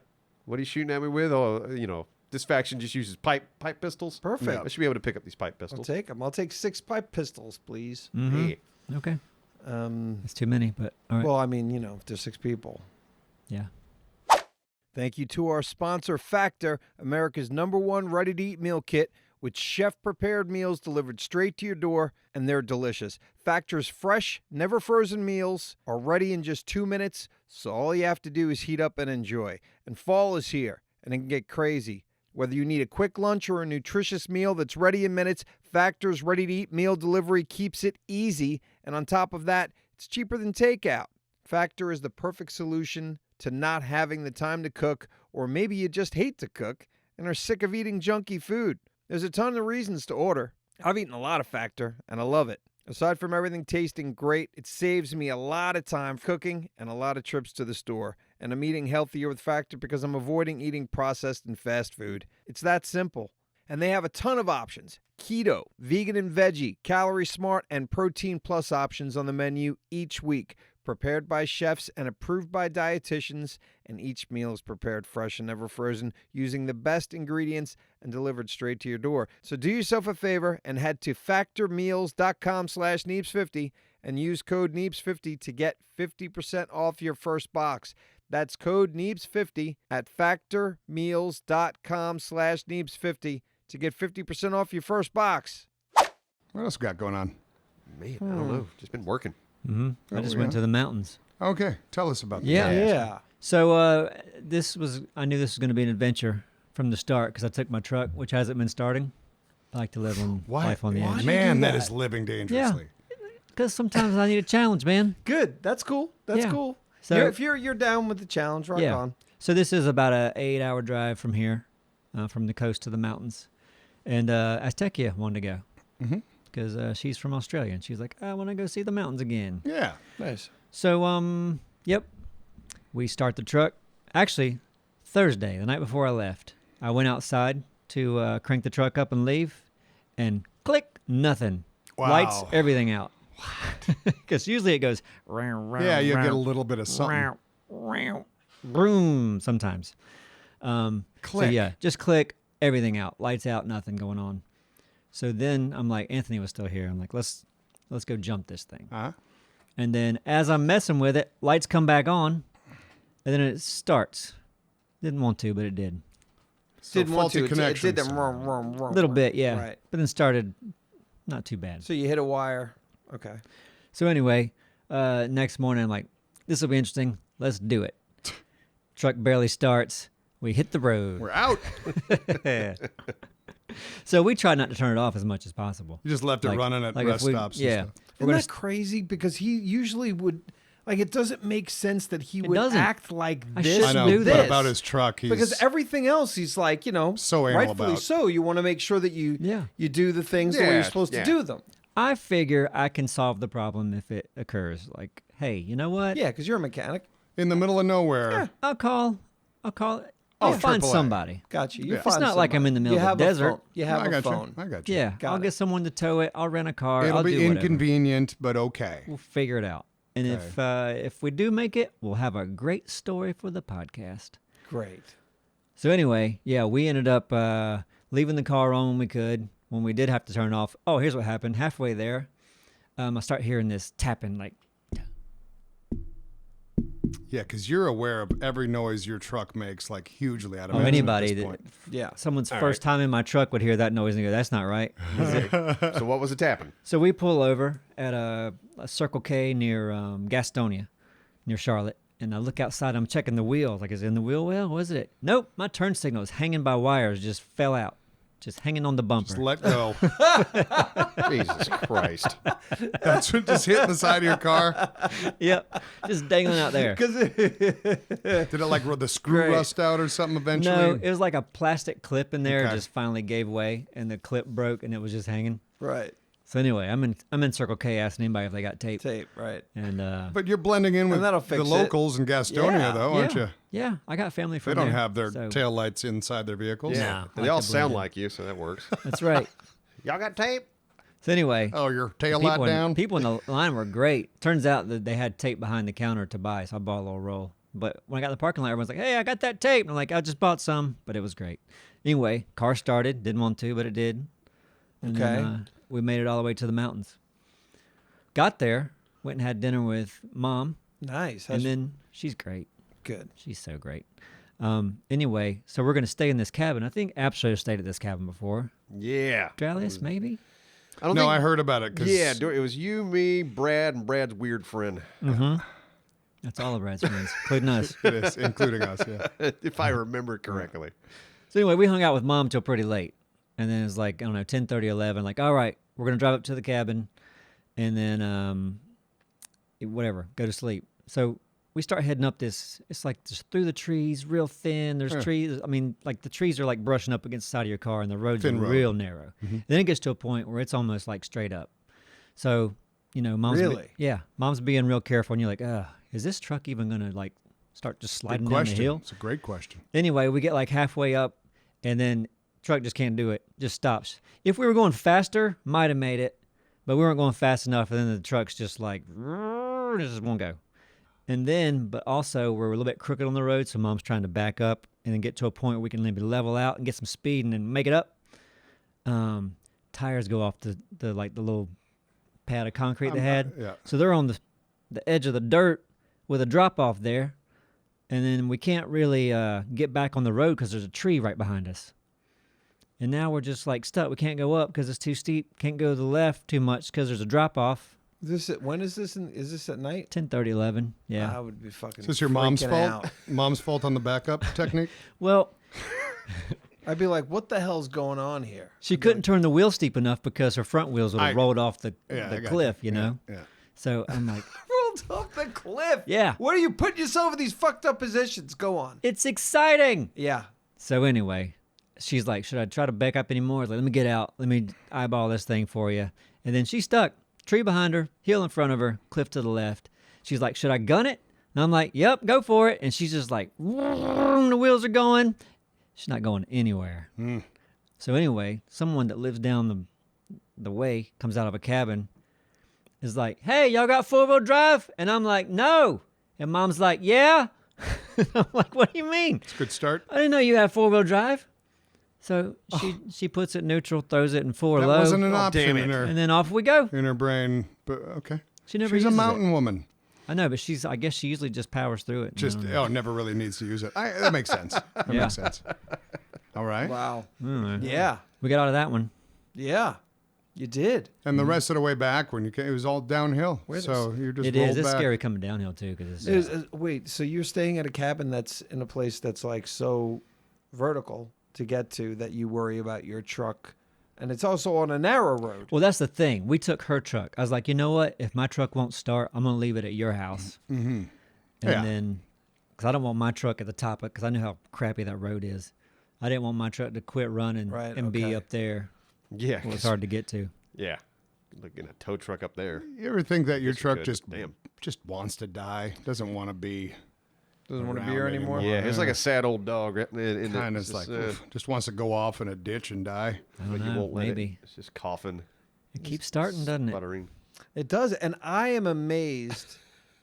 What are you shooting at me with? Oh, this faction just uses pipe pistols. Perfect. I should be able to pick up these pipe I'll pistols. take them. I'll take 6 pipe pistols, please. Mhm. Yeah. Okay. Um, It's too many, but all right. Well, I mean, if there's 6 people. Yeah. Thank you to our sponsor, Factor, America's #1 ready-to-eat meal kit, with chef-prepared meals delivered straight to your door, and they're delicious. Factor's fresh, never-frozen meals are ready in just 2 minutes, so all you have to do is heat up and enjoy. And fall is here, and it can get crazy. Whether you need a quick lunch or a nutritious meal that's ready in minutes, Factor's ready-to-eat meal delivery keeps it easy, and on top of that, it's cheaper than takeout. Factor is the perfect solution to not having the time to cook or maybe you just hate to cook and are sick of eating junky food. There's a ton of reasons to order. I've eaten a lot of Factor, and I love it. Aside from everything tasting great, it saves me a lot of time cooking and a lot of trips to the store. And I'm eating healthier with Factor because I'm avoiding eating processed and fast food. It's that simple. And they have a ton of options. Keto, vegan and veggie, calorie smart, and protein plus options on the menu each week. Prepared by chefs and approved by dietitians, and each meal is prepared fresh and never frozen using the best ingredients and delivered straight to your door. So do yourself a favor and head to factormeals.com/Neebs50 and use code Neebs50 to get 50% off your first box. That's code Neebs50 at factormeals.com/Neebs50 to get 50% off your first box. What else we got going on? Man, I don't know. Just been working. Mm-hmm. I just yeah. went to the mountains. Okay, tell us about that. Yeah. So I knew this was going to be an adventure from the start because I took my truck, which hasn't been starting. I like to live on life on the edge. Man, that is living dangerously. Because sometimes I need a challenge, man. Good. That's cool. That's Yeah. cool. So- If you're down with the challenge, rock on. So this is about a 8-hour drive from here, from the coast to the mountains. And Aztecia wanted to go because she's from Australia. And she's like, I want to go see the mountains again. Yeah. Nice. So, yep. We start the truck. Actually, Thursday, the night before I left, I went outside to crank the truck up and leave. And click, nothing. Wow. Lights, everything out. Because usually it goes, Yeah, you get a little bit of something. Boom, sometimes. So Click. yeah, just click, everything out. Lights out, nothing going on. So then I'm like, Anthony was still here. I'm like, let's go jump this thing. Uh-huh. And then as I'm messing with it, lights come back on, and then it starts. Didn't want to, but it did. So Didn't want faulty to. It connection. did them wrong. A little bit, yeah. Right. But then started not too bad. So you hit a wire. Okay. So anyway, next morning I'm like, this will be interesting. Let's do it. Truck barely starts. We hit the road. We're out. So we try not to turn it off as much as possible. You just left it Like- running at like rest if we- stops. yeah. And stuff. We're Isn't gonna that crazy? Because he usually would, like, it doesn't make sense that he would doesn't. act like I this. shouldn't I know, do but this. about his truck, he's Because everything else, he's like, So anal rightfully about. so. You want to make sure that you do the things the way Yeah, you're supposed yeah. to do them. I figure I can solve the problem if it occurs. Like, hey, you know what? Yeah, because you're a mechanic. in the middle of nowhere. I'll call. I'll find AAA. somebody. Gotcha. You Yeah. find It's not like I'm in the middle you of the have a desert. phone. You have I a got phone. you. I got you. Yeah, Got I'll it. get someone to tow it. I'll rent a car. It'll I'll be do whatever. inconvenient, but okay. We'll figure it out. And if we do make it, we'll have a great story for the podcast. Great. So anyway, yeah, we ended up leaving the car on when we could. When we did have to turn it off, oh, here's what happened. Halfway there, I start hearing this tapping, like, Yeah, because you're aware of every noise your truck makes, like hugely out of oh, it anybody at this that point. Yeah. someone's first time in my truck would hear that noise and go, that's not right. So what was it tapping? So we pull over at a Circle K near Gastonia, near Charlotte. And I look outside. I'm checking the wheel. Like, is it in the wheel well? Was it? Nope. My turn signal is hanging by wires. Just fell out. Just hanging on the bumper. Just let go. Jesus Christ. That's what just hitting the side of your car. Yep. Just dangling out there. Did it like the screw Great. rust out or something eventually? No, it was like a plastic clip in there. Okay. Just finally gave way, and the clip broke, and it was just hanging. Right. So anyway, I'm in Circle K asking anybody if they got tape. Tape. Right. And But you're blending in with that'll the fix it. locals in Gastonia, Yeah. though, aren't you? Yeah, I got family They from don't there. have their so tail lights inside their vehicles. Yeah. And I they all like to blend sound in. like you, so that works. That's right. Y'all got tape? So anyway, Oh, your tail light down? people in the line were great. Turns out that they had tape behind the counter to buy, so I bought a little roll. But when I got in the parking lot, everyone's like, hey, I got that tape. And I'm like, I just bought some, but it was great. Anyway, car started. Didn't want to, but it did. And then, Okay. we made it all the way to the mountains. Got there, went and had dinner with Mom, Nice. and That's then she's great. good. She's so great. Anyway, so we're going to stay in this cabin. I think Absher stayed at this cabin before. Yeah. Dralis, maybe? I don't No, think, I heard about it. 'Cause Yeah, it was you, me, Brad, and Brad's weird friend. That's all of Brad's friends, including us. it is, including us, yeah. If I remember correctly. So anyway, we hung out with Mom till pretty late. And then it was like, I don't know, 10:30, 11. Like, all right, we're going to drive up to the cabin and then whatever, go to sleep. So we start heading up this. It's like just through the trees, real thin. There's trees. I mean, like the trees are like brushing up against the side of your car, and the roads Thin are road. real narrow. Then it gets to a point where it's almost like straight up. So, mom's Really? mom's being real careful, and you're like, is this truck even gonna like start just sliding Good down the question. hill? It's a great question. Anyway, we get like halfway up, and then truck just can't do it. Just stops. If we were going faster, might have made it, but we weren't going fast enough, and then the truck's just like, just won't go. And then, but also, we're a little bit crooked on the road, so mom's trying to back up and then get to a point where we can maybe level out and get some speed and then make it up. Tires go off the little pad of concrete they had. Yeah. So they're on the edge of the dirt with a drop off there, and then we can't really get back on the road because there's a tree right behind us. And now we're just like stuck. We can't go up because it's too steep. Can't go to the left too much because there's a drop off. When is this? Is this at night? 10:30, 11. Yeah. I would be fucking. Is this your mom's freaking fault? out. Mom's fault on the backup technique? Well, I'd be like, what the hell's going on here? she couldn't turn the wheel steep enough because her front wheels would have rolled off the I got cliff, you know? Yeah. So I'm like, Rolled off the cliff. Yeah. What are you putting yourself in these fucked up positions? Go on. it's exciting. Yeah. So anyway, she's like, should I try to back up anymore? Like, let me get out. Let me eyeball this thing for you. And then she's stuck. Tree behind her, hill in front of her, cliff to the left. She's like, should I gun it? And I'm like, yep, go for it. And she's just like, the wheels are going. She's not going anywhere. So anyway, someone that lives down the way comes out of a cabin, is like, hey, y'all got 4-wheel drive? And I'm like, no. And mom's like, yeah. I'm like, what do you mean? It's a good start. I didn't know you had 4-wheel drive. So she puts it neutral, throws it in 4 That low, wasn't an option damn in and then off we go. her brain. But okay. She never She's a uses mountain woman. I know, but I guess she usually just powers through it. Just never really needs to use it. That makes sense. That Yeah. makes sense. All right. Wow. Mm. Yeah. We got out of that one. Yeah. You did. And the rest of the way back, when you came, it was all downhill. So you just It rolled is. It's back. scary coming downhill too, because Wait, so you're staying at a cabin that's in a place that's like so vertical to get to that you worry about your truck, and it's also on a narrow road. well, that's the thing. We took her truck. I was like, you know what? If my truck won't start, I'm gonna leave it at your house. Mm-hmm. And Yeah. then, because I don't want my truck at the top, because I know how crappy that road is. I didn't want my truck to quit running Right, and be okay. up there. Yeah. Well, it's hard to get to. Yeah. Looking at a tow truck up there. You ever think that your Guess you truck could. just wants to die? Doesn't want to be Doesn't want to be around here anymore. anymore. Yeah, it's like a sad old dog. Right in kind the, of like just, oof, just wants to go off in a ditch and die. I don't but you know. won't let Maybe it. It's just coughing, it keeps starting, doesn't it? sputtering. It does, and I am amazed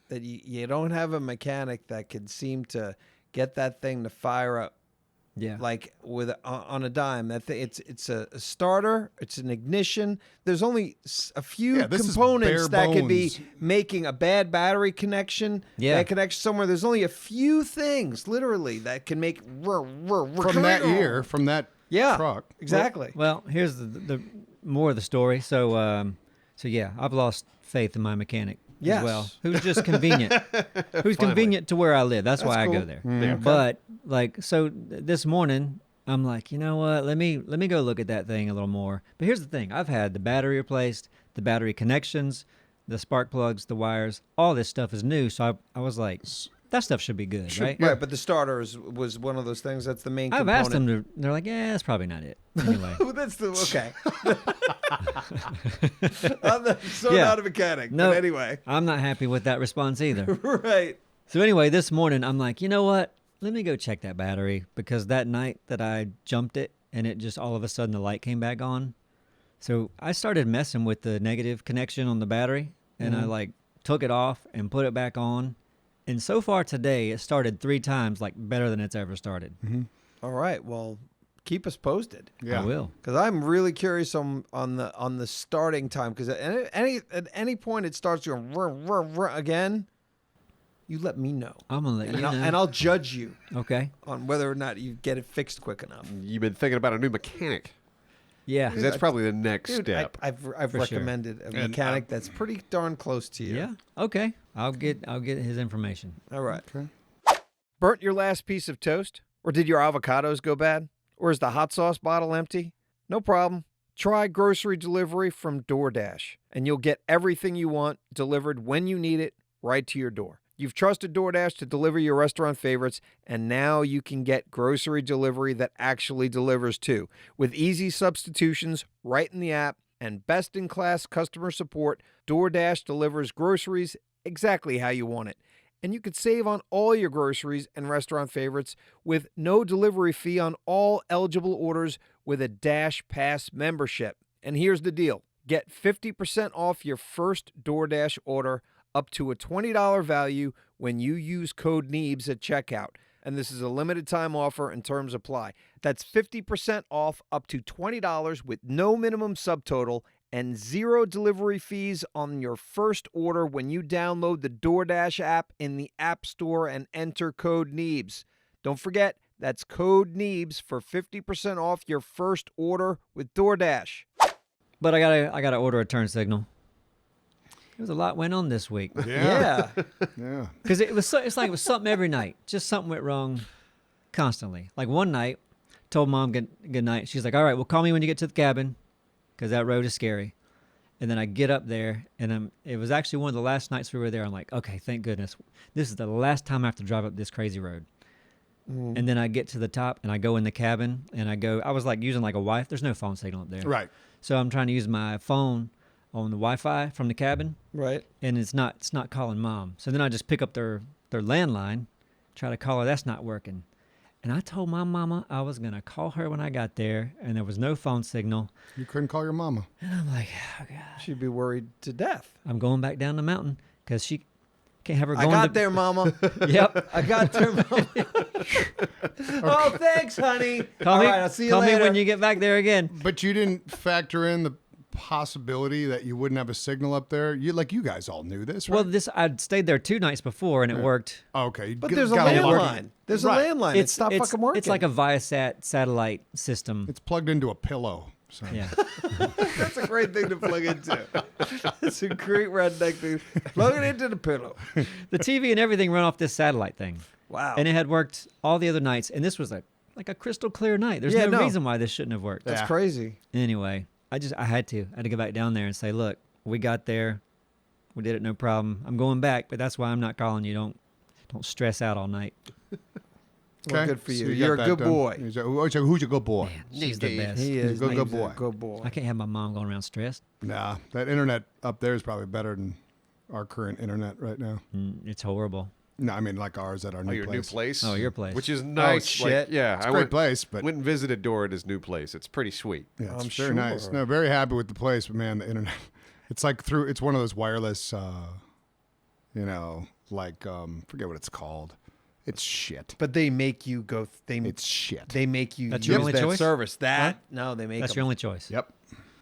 that you don't have a mechanic that could seem to get that thing to fire up Yeah. like with on a dime. That thing, it's a starter, it's an ignition. There's only a few Yeah, this is components bare that could be bones. making a bad battery connection. Yeah. That connection somewhere. There's only a few things, literally, that can make From that year, from that truck. Exactly. Well, here's the more of the story. So yeah, I've lost faith in my mechanic Yes. as well. Who's just convenient. Who's convenient to where I live. That's why I cool. go there. Mm. Yeah. But like, so this morning, I'm like, you know what? Let me go look at that thing a little more. But here's the thing: I've had the battery replaced, the battery connections, the spark plugs, the wires. All this stuff is new. So I was like, that stuff should be good, right? Right, but the starter was one of those things. That's the main I've component. asked them to. They're like, yeah, that's probably not it. Anyway. Oh, that's the okay. I'm so Yeah. not a mechanic. No. But anyway, I'm not happy with that response either. right. So anyway, this morning I'm like, you know what? Let me go check that battery, because that night that I jumped it and it just all of a sudden the light came back on. So I started messing with the negative connection on the battery, and I like took it off and put it back on. And so far today, it started 3 times like better than it's ever started. All right. Well, keep us posted. Yeah. I will. Because I'm really curious on the starting time. Because at any point it starts going again, you let me know, I'm gonna let you know. and I'll judge you Okay. on whether or not you get it fixed quick enough. You've been thinking about a new mechanic. Yeah. 'Cause that's probably the next Dude, step. I've For sure. recommended a mechanic that's pretty darn close to you. Yeah. Okay. I'll get his information. All right. Okay. Burnt your last piece of toast? Or did your avocados go bad? Or is the hot sauce bottle empty? No problem. Try grocery delivery from Doordash, and you'll get everything you want delivered when you need it right to your door. You've trusted DoorDash to deliver your restaurant favorites, and now you can get grocery delivery that actually delivers too. With easy substitutions right in the app and best-in-class customer support, DoorDash delivers groceries exactly how you want it. And you could save on all your groceries and restaurant favorites with no delivery fee on all eligible orders with a Dash Pass membership. And here's the deal. Get 50% off your first DoorDash order up to a $20 value when you use code Neebs at checkout. And this is a limited time offer and terms apply. That's 50% off up to $20 with no minimum subtotal and 0 delivery fees on your first order when you download the DoorDash app in the App Store and enter code Neebs. Don't forget, that's code Neebs for 50% off your first order with DoorDash. But I gotta order a turn signal. There's a lot went on this week. Yeah. Yeah. Yeah. Because it's like it was something every night. Just something went wrong constantly. Like one night, told Mom good night. She's like, all right, well, call me when you get to the cabin because that road is scary. And then I get up there, and it was actually one of the last nights we were there. I'm like, okay, thank goodness. This is the last time I have to drive up this crazy road. And then I get to the top, and I go in the cabin, and I was like using like a Wi-Fi. There's no phone signal up there. Right. So I'm trying to use my phone on the Wi-Fi from the cabin. Right. And it's not calling Mom. So then I just pick up their landline, try to call her. That's not working. And I told my mama I was gonna call her when I got there, and there was no phone signal. You couldn't call your mama. And I'm like, oh God. She'd be worried to death. I'm going back down the mountain because she can't have her I going. got there, Mama. Yep. I got there, Mama. Oh, thanks, honey. Call All me. right, I'll see you Call later. me when you get back there again. But you didn't factor in the possibility that you wouldn't have a signal up there. You guys all knew this, right? Well, I'd stayed there 2 nights before, and it worked. Okay. But there's a got lucky. landline. There's a Right. landline. It's not fucking working. It's like a Viasat satellite system. It's plugged into a pillow. So. Yeah. That's a great thing to plug into. It's a great redneck thing. Plug it into the pillow. The TV and everything run off this satellite thing. Wow. And it had worked all the other nights, and this was like a crystal clear night. There's Yeah, no no. reason why this shouldn't have worked. That's Yeah. crazy. Anyway, I had to go back down there and say, look, we got there, we did it, no problem. I'm going back, but that's why I'm not calling you. Don't stress out all night. Well, good for you. got You're a that good done. boy. Who's a good boy? She's the best. He is. He's a good He's boy. a good boy. I can't have my mom going around stressed. Nah, that internet up there is probably better than our current internet right now. It's horrible. No, I mean like ours at our Oh, new your place. new place? Oh, your place. Which is nice. shit. Like, yeah, It's I a great place, but went and visited Dora at his new place. It's pretty sweet. yeah, it's I'm very nice. sure. No, very happy with the place, but man, the internet. It's like it's one of those wireless, forget what it's called. It's shit. But they make you go. It's shit. They make you That's use your only that choice? service. No, they make That's them. your only choice. Yep.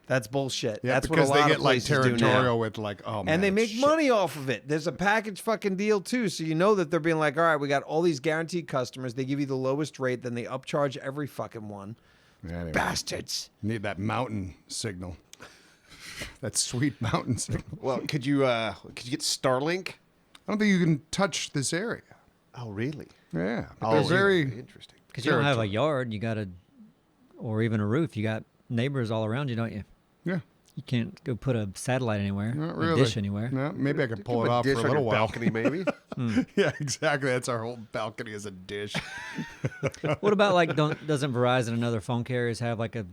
That's bullshit. Yeah, That's what because a lot they get of like places do now. territorial with like, oh man, And they it's make shit. money off of it. There's a package fucking deal too. So you know that they're being like, all right, we got all these guaranteed customers. They give you the lowest rate, then they upcharge every fucking one. Anyway, Bastards. need that mountain signal. That sweet mountain signal. Well, could you get Starlink? I don't think you can touch this area. Oh, really? Yeah, but Oh, they're very. interesting. Because you don't have a yard, or even a roof. You got neighbors all around you, don't you? Yeah, You can't go put a satellite anywhere, not a really. dish anywhere. No, maybe I could pull Give it a off dish for a on your little while. balcony, maybe. Yeah, exactly. That's our whole balcony is a dish. What about like doesn't Verizon and other phone carriers have like a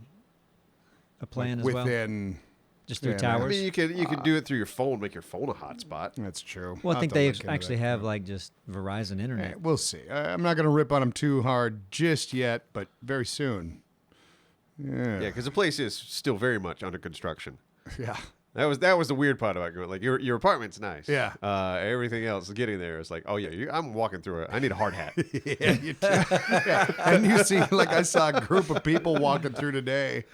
plan as well? Within. Just through yeah, I towers? mean, you could do it through your phone, make your phone a hotspot. That's true. Well, I'll I think have to they look into actually that. have like just Verizon Hey, internet. we'll see. I'm not going to rip on them too hard just yet, but very soon. Yeah, because the place is still very much under construction. Yeah. That was the weird part about going. Like your apartment's nice. Yeah. Everything else getting there is like, oh yeah, I'm walking through it. I need a hard hat. Yeah, you do. Yeah. And you see, like I saw a group of people walking through today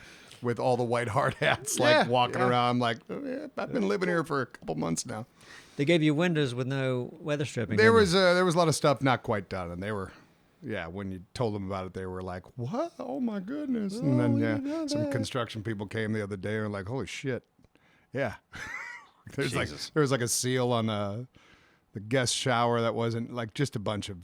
with all the white hard hats, like Yeah, walking yeah. around. Like, oh, yeah, I've been living here for a couple months now. They gave you windows with no weather stripping. There didn't was a lot of stuff not quite done, and they were, yeah. When you told them about it, they were like, "What? Oh my goodness!" And then some construction people came the other day and were like, "Holy shit!" Yeah. There was like a seal on the guest shower that wasn't like just a bunch of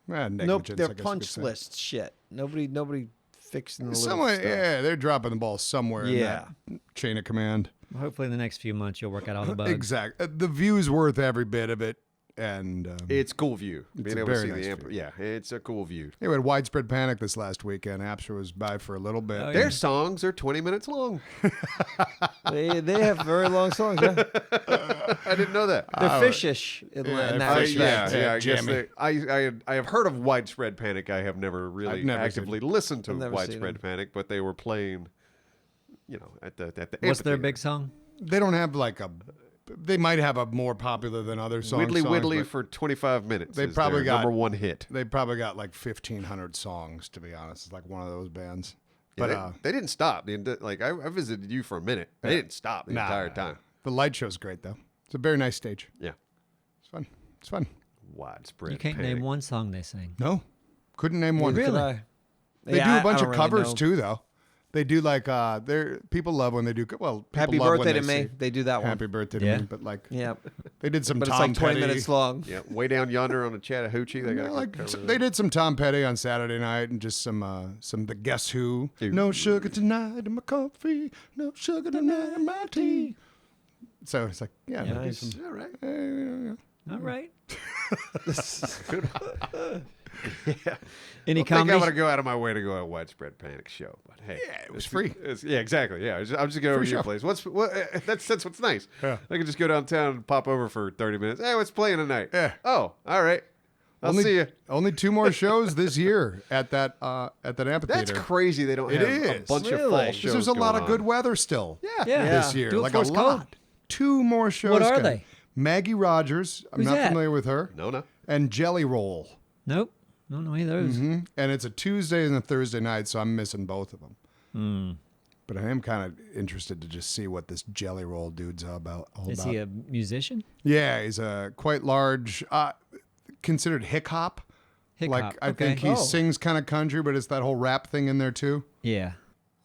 negligence. Nope, I they're guess you could punch say. list shit. Nobody fixing the little Someone, stuff. yeah, they're dropping the ball somewhere Yeah. in that chain of command. they? Hopefully, in the next few months, you'll work out all the bugs. Exactly. The view's worth every bit of it, and It's cool view. It's Being a able to very see nice the amp. view. Yeah, it's a cool view. we had widespread panic this last weekend. Apstra was by for a little bit. Oh, yeah. Their songs are 20 minutes long. They have very long songs. Yeah. I didn't know that. They're fishish in yeah, that fish, respect. yeah. I guess jammy. I have heard of widespread panic. I have never really I've never actively listened to I've never seen widespread panic, but they were playing, at the What's their amphitheater. big song? They don't have like a. They might have a more popular than other songs. Widdly Widdly but for 25 minutes. They is probably their got- number one hit. They probably got like 1,500 songs. To be honest, it's like one of those bands. Yeah, But they didn't stop. I visited you for a minute. They didn't stop the entire time. The light show's great though. It's a very nice stage. Yeah, It's fun. It's fun. widespread. You can't panic. name one song they sing. No, couldn't name one. Really? They do a bunch of covers too, though. They do like people love when they do. Well, people Happy love when birthday to they me. see They do that one. Happy birthday to Yeah. me. But like, Yeah. they did some But it's Tom like 20 Petty. minutes long. Yeah, way down yonder on the Chattahoochee. They got a Like cover they did some Tom Petty on Saturday night and just some the Guess Who. Dude. No sugar tonight in my coffee. No sugar tonight in my tea. So it's like, yeah, they do nice. some- All right. All right. Yeah. Any I think comedy? I'm gonna go out of my way to go to a widespread panic show, but hey, Yeah, it was free. Yeah, exactly. Yeah, I'm just going over to your show. place. That's what's nice. Yeah. I can just go downtown and pop over for 30 minutes. Hey, what's playing tonight? Yeah. Oh, all right. I'll see you. Only 2 more shows this year at that amphitheater. That's crazy. They don't It have a is. bunch of Really? fall 'Cause shows. There's a lot going of good on. weather still. Yeah. This year, Do it like before a it's lot. cold. 2 more shows. What are coming. they? Maggie Rogers. I'm Who's not that? familiar with her. No. And Jelly Roll. Nope. Don't know either of those. And it's a Tuesday and a Thursday night, so I'm missing both of them. But I am kind of interested to just see what this Jelly Roll dude's all about. Is he a musician? Yeah, he's a quite large, considered hick hop. Hip Like hop. I think he Oh. sings kind of country, but it's that whole rap thing in there too. Yeah.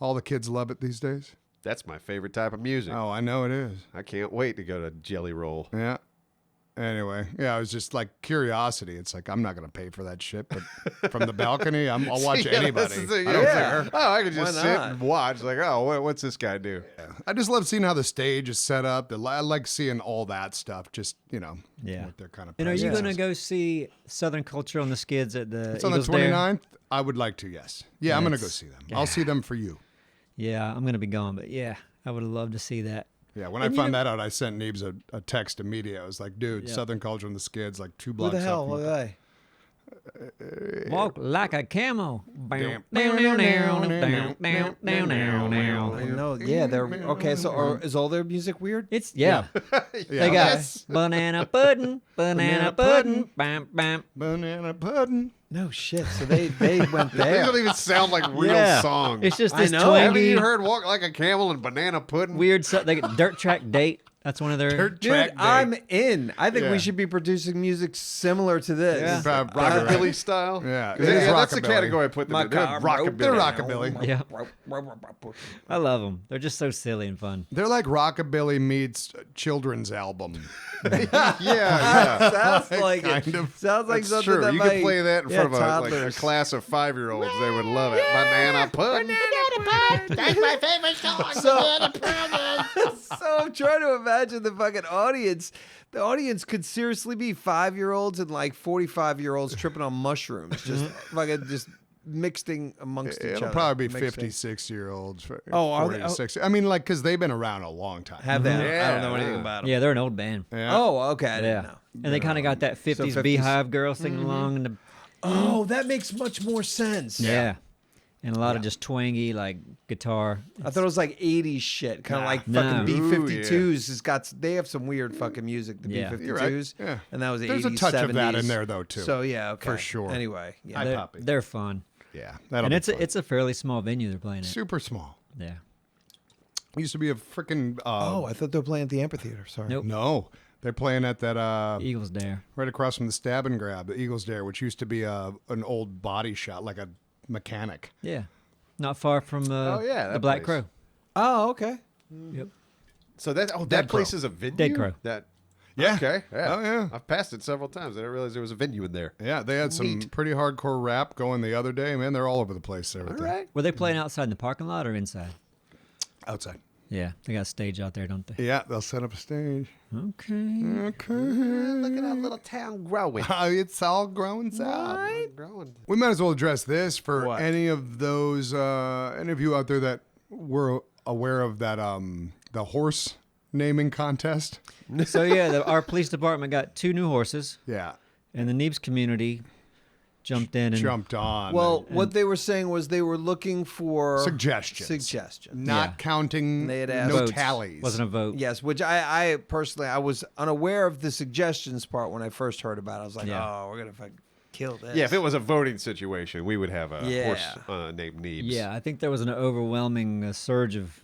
All the kids love it these days. That's my favorite type of music. Oh, I know it is. I can't wait to go to Jelly Roll. Yeah. Anyway, yeah, it was just like curiosity. It's like I'm not gonna pay for that shit, but from the balcony, I'll watch Yeah, anybody. that's the thing. I don't Yeah. care. Oh, I could just Why sit not? and watch. Like, oh, what's this guy do? I just love seeing how the stage is set up. I like seeing all that stuff. Just Yeah. what they're kind of. And are you presence going to is. go see Southern Culture on the Skids at the It's on the Eagles Dare? 29th. I would like to. Yes. Yeah, I'm gonna go That's- see them. I'll see them for you. Yeah, I'm going to be gone, but yeah, I would have loved to see that. Yeah, when And I you found know- that out, I sent Neebs a text immediately. I was like, dude, Yeah. Southern Culture and the Skids, like 2 Who blocks the hell up. are from they? Walk like a camel. Damn. I know. Yeah, they're okay. So, is all their music weird? It's yeah. They got Yes. banana pudding, banana pudding, bam bam. Banana pudding. No shit. So they went These there. don't even sound like real Yeah. songs. It's just I this know. Haven't twangy, you heard "Walk Like a Camel" and "Banana Pudding"? weird stuff. They get Dirt Track Date. That's one of their. Dirt Dude, track day. I'm in. I think Yeah. we should be producing music similar to this. Yeah. Probably Rockabilly right. style. Yeah, it 'Cause is that's the rockabilly. category I put them in. They're rockabilly. They're rockabilly. Yeah, I love them. They're just so silly and fun. They're like rockabilly meets children's album. Yeah. Sounds like Kind it. of. Sounds like That's something true. that You might, can play that in front of a toddlers. class of 5-year-olds. They would love it. Banana pudding. That's my favorite song. So I'm trying to imagine the fucking audience. The audience could seriously be 5-year-olds and like 45-year-olds tripping on mushrooms, just fucking just mixing amongst each It'll other. probably be Mixing. 56-year-olds. Oh, are 40 they? to 60. I mean, like, because they've been around a long time. Have they? I Yeah. don't know anything about them. Yeah, they're an old band. Yeah. Oh, okay. I didn't Yeah, know. and they kind of got that 50s 50s. Beehive girl singing along, and the, Oh, that makes much more sense. yeah, and a lot of just twangy like guitar. I thought it was like 80s shit, kind of like No. fucking Ooh, B-52s. Has got they have some weird fucking music. The Yeah. B-52s, You're right. Yeah. and that was There's 80s, a touch 70s. of that in there, though, too. So yeah, okay, For sure. Anyway, yeah. Hi, They're, Poppy. they're fun, Yeah. That'll and be it's fun. it's a fairly small venue they're playing at. super small. Yeah, It used to be a freaking. Oh, I thought they were playing at the amphitheater. Sorry. Nope. No. They're playing at that Eagles Dare. right across from the Stab and Grab, the Eagles Dare, which used to be an old body shop, like a mechanic. Yeah, not far from Oh, yeah, the that Black place. Crow. Oh, okay. Yep. So that Dead place Crow. is a venue. Dead Crow. That Yeah. okay. Yeah. Oh, yeah. I've passed it several times. I didn't realize there was a venue in there. Yeah, they had some pretty hardcore rap going the other day. Man, they're all over the place there. All with right. Were they playing outside in the parking lot or inside? Outside. Yeah, they got a stage out there, don't they? Yeah, they'll set up a stage. Okay. Okay. Look at that little town growing. It's all growing up. Growing. We might as well address this for What? any of those, any of you out there that were aware of that, the horse naming contest. So yeah, our police department got 2 new horses, Yeah, and the Neebs community jumped in and jumped on. Well, what they were saying was they were looking for Suggestions. Not Yeah. counting, They had asked- no votes. tallies. Wasn't a vote. Yes, which I personally, I was unaware of the suggestions part when I first heard about it. I was like, Yeah. oh, we're going to kill this. Yeah, if it was a voting situation, we would have a Yeah. horse named Neebs. Yeah, I think there was an overwhelming surge of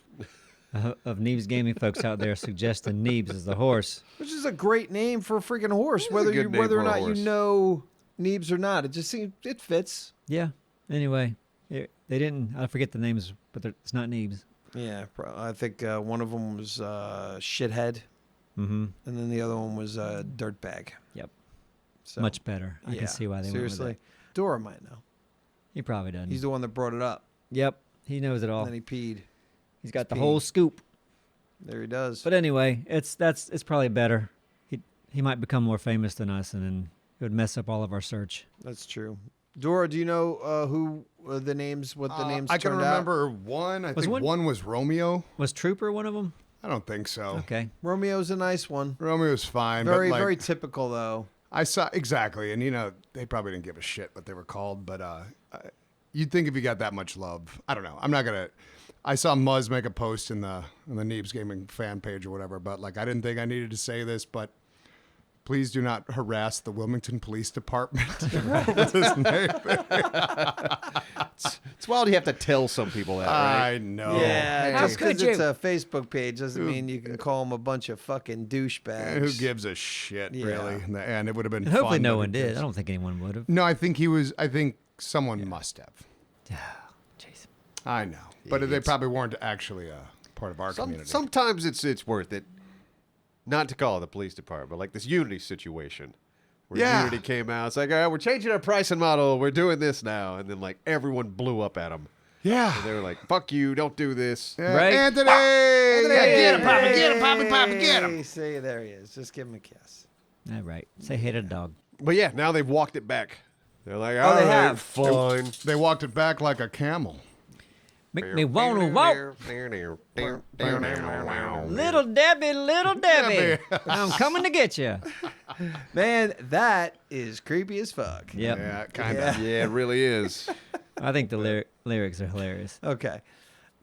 Neebs Gaming folks out there suggesting Neebs as the horse. Which is a great name for a freaking horse, It is a whether good name whether or for a not horse. you know Neebs or not. It just seems, it fits. Yeah. Anyway, they didn't. I forget the names, but it's not Neebs. Yeah, I think one of them was Shithead, Mm-hmm. and then the other one was Dirtbag. Yep. So, Much better. I yeah, can see why they seriously. went with it. Dora might know. He probably doesn't. He's the one that brought it up. Yep. He knows it all. And then he peed. He's got the peed. whole scoop. There he does. But anyway, it's probably better. He might become more famous than us, and then it would mess up all of our search. That's true. Dora, do you know who the names? What the names? I can turned out? remember one. I Was think one was Romeo. Was Trooper one of them? I don't think so. Okay. Romeo's a nice one. Romeo's fine. Very, but like, very typical though. I saw exactly, and they probably didn't give a shit what they were called, but you'd think if you got that much love, I don't know. I'm not gonna. I saw Muzz make a post in the Neebs Gaming fan page or whatever, but like I didn't think I needed to say this, but please do not harass the Wilmington Police Department. That's his name. It's wild you have to tell some people that, right? I know. Yeah, How just could because it's you? a Facebook page doesn't mean you can call them a bunch of fucking douchebags. Who gives a shit, Yeah. really? And it would have been. And hopefully fun no to one did. just- I don't think anyone would have. No, I think he was. I think someone must have. Jeez. I know, but they Idiots. probably weren't actually a part of our community. Sometimes it's worth it not to call the police department, but like this Unity situation where Yeah. Unity came out. It's like, all right, we're changing our pricing model. We're doing this now. And then like everyone blew up at them. Yeah. They were like, fuck you, don't do this. Yeah. Right? Anthony! Get him, Papa, get him, Poppy, Poppy, get him. Hey, see, there he is. Just give him a kiss. All right. Say hey to the dog. But yeah, now they've walked it back. They're like, Oh, all they right, have. fine. They walked it back like a camel. Make me wanna walk. Little Debbie, I'm coming to get you. Man, that is creepy as fuck. Yep. Yeah, kind of. Yeah, it really is. I think the lyrics are hilarious. Okay.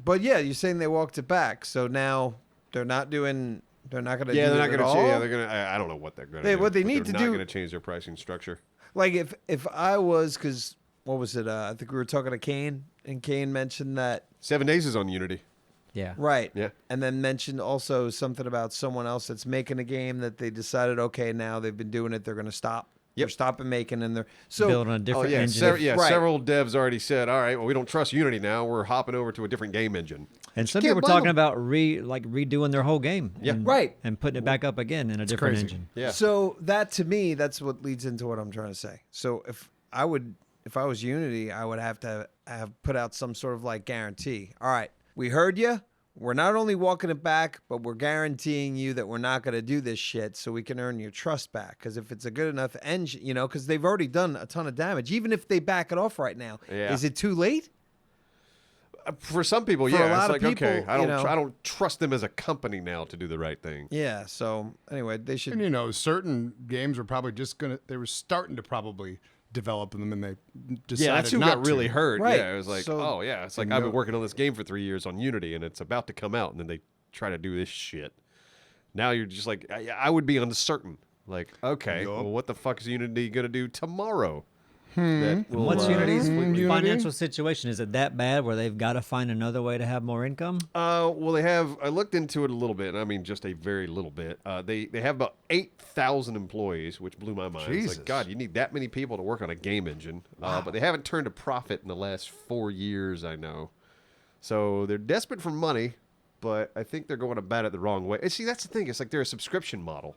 But yeah, you're saying they walked it back. So now they're not going to Yeah, do they're that not at going to all? change. Yeah, they're going to. I don't know what they're going to do. What they but need to they're do- not going to change their pricing structure. Like if I was, because what was it? I think we were talking to Kane, and Kane mentioned that. 7 Days is on Unity. Yeah. Right. Yeah. And then mentioned also something about someone else that's making a game that they decided, okay, now they've been doing it, they're going to stop. They're stopping making, and they're so Build on a different Oh yeah, engine. Right. several devs already said, all right, well, we don't trust Unity now. We're hopping over to a different game engine. And some can't people were blame talking 'em. about redoing their whole game. Yeah. and, Right. And putting it back up again in a different crazy. engine. Yeah. So that to me, that's what leads into what I'm trying to say. So if I was Unity, I would have to have put out some sort of like guarantee. All right, we heard you. We're not only walking it back, but we're guaranteeing you that we're not going to do this shit so we can earn your trust back. Because if it's a good enough engine, because they've already done a ton of damage. Even if they back it off right now, Yeah. is it too late? For some people, For a yeah, lot it's of like okay, people, I don't trust them as a company now to do the right thing. Yeah. So anyway, they should. And certain games were probably they were starting to probably develop them, and they decided Yeah, that's who not got really to. hurt. Right. Yeah, it was like, So- oh yeah, it's like I've been working on this game for 3 years on Unity, and it's about to come out, and then they try to do this shit. Now you're just like, I would be uncertain. Like, okay, Yup. well, what the fuck is Unity gonna do tomorrow? That will, What's Unity's Unity? financial situation? Is it that bad where they've got to find another way to have more income? Well, they have. I looked into it a little bit, and I mean just a very little bit. They have about 8,000 employees, which blew my mind. It's Jesus. like, God, you need that many people to work on a game engine. But they haven't turned a profit in the last 4 years, I know. So they're desperate for money, but I think they're going about it the wrong way. And see, that's the thing. It's like they're a subscription model.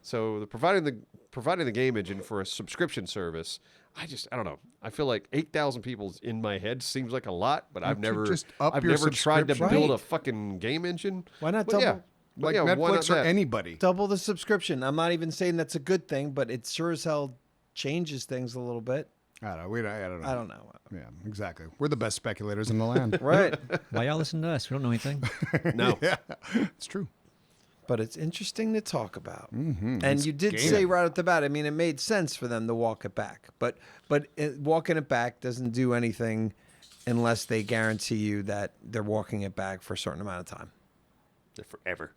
So providing the game engine for a subscription service, I don't know. I feel like 8,000 people in my head seems like a lot, but I've don't you never just up I've your never tried to subscription? build a Right. fucking game engine. Why not But double? yeah. But Like yeah, why not Netflix or that? anybody. Double the subscription. I'm not even saying that's a good thing, but it sure as hell changes things a little bit. I don't know. I don't know. I don't know. Yeah, exactly. We're the best speculators in the land. Right. Why y'all listen to us? We don't know anything. No. Yeah, it's true. But it's interesting to talk about. Mm-hmm. And you did say right at the bat, I mean, it made sense for them to walk it back. But walking it back doesn't do anything unless they guarantee you that they're walking it back for a certain amount of time. Forever.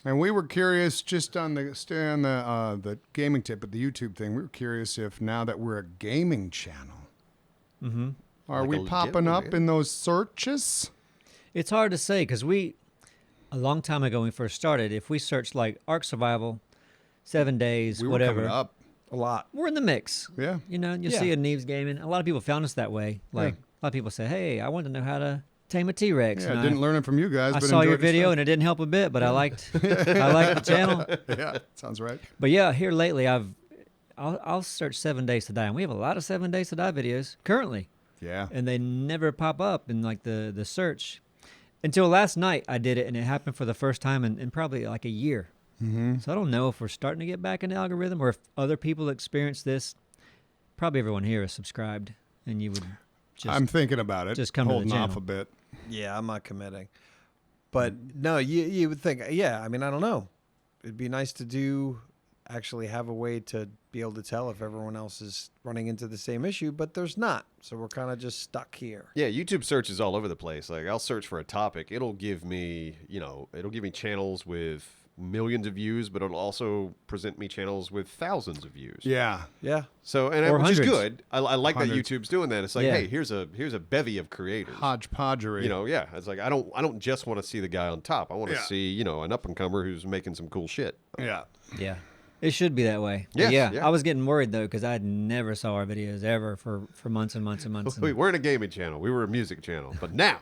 And we were curious, just on the gaming tip at the YouTube thing. We were curious if now that we're a gaming channel, are Like we a popping up legitimate- in those searches? It's hard to say because a long time ago when we first started, if we searched like Ark Survival, 7 days, We were whatever, coming up. A lot. we're in the mix. Yeah. You know, you'll Yeah. see a Neebs Gaming. A lot of people found us that way. Like a lot of people say, "Hey, I want to know how to tame a T-Rex." Yeah, And I didn't learn it from you guys. I but saw your enjoyed the video stuff. and it didn't help a bit, but I liked the channel. Yeah, sounds right. But yeah, here lately I'll search 7 Days to Die, and we have a lot of 7 Days to Die videos currently, Yeah. and they never pop up in like the search until last night. I did it, and it happened for the first time in probably like a year. Mm-hmm. So I don't know if we're starting to get back in the algorithm or if other people experience this. Probably everyone here is subscribed, and you would just I'm thinking about it. just come to the holding off channel. a bit. Yeah, I'm not committing. But no, you would think, yeah, I mean, I don't know. It'd be nice to actually have a way to be able to tell if everyone else is running into the same issue, but there's not. So we're kind of just stuck here. Yeah, YouTube search is all over the place. Like I'll search for a topic, it'll give me channels with millions of views, but it'll also present me channels with thousands of views. Yeah. Yeah. So Or which is hundreds. good. I like that Hundreds. YouTube's doing that. It's like, Yeah. hey, here's a bevy of creators. Hodgepodgery. You know, yeah. It's like I don't just want to see the guy on top. I want to Yeah. see, an up and comer who's making some cool shit. Yeah. Yeah. It should be that way. But Yes, yeah, yeah. I was getting worried though because I never saw our videos ever for months and months and months. We And weren't a gaming channel. We were a music channel. But now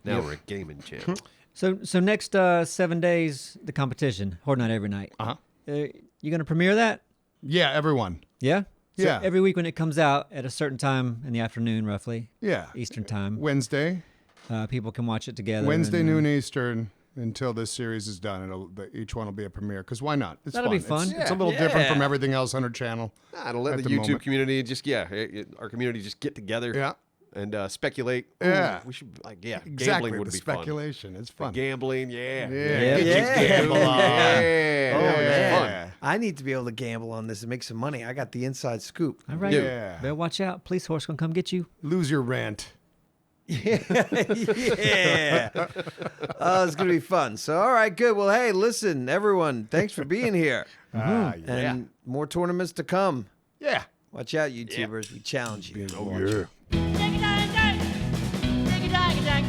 we're a gaming channel. so next 7 days, the competition, Horde Night every night. Uh-huh. You gonna premiere that? Yeah, everyone. Yeah. So Yeah. every week when it comes out at a certain time in the afternoon, roughly Yeah. Eastern time, Wednesday. people can watch it together. Wednesday and, noon Eastern until this series is done. Each one will be a premiere. Because why not? It's That'll fun. be fun. It's a little different from Yeah. everything else on our channel. To let At the the YouTube moment. community just, our community just get together Yeah. and speculate. Ooh, Yeah. we should, Exactly. gambling would the be fun. speculation. It's fun. Gambling, Yeah. yeah. Get Yeah. your gamble on. Yeah. Oh, Yeah. man. Fun. I need to be able to gamble on this and make some money. I got the inside scoop. All right. Yeah. Better watch out. Police horse gonna come get you. Lose your rent. Yeah. Oh, it's going to be fun. So, all right, good. Well, hey, listen, everyone, thanks for being here. Yeah. And more tournaments to come. Yeah. Watch out, YouTubers. We challenge you. Oh, yeah. Dig-a-dag-dag. Dig-a-dag-dag.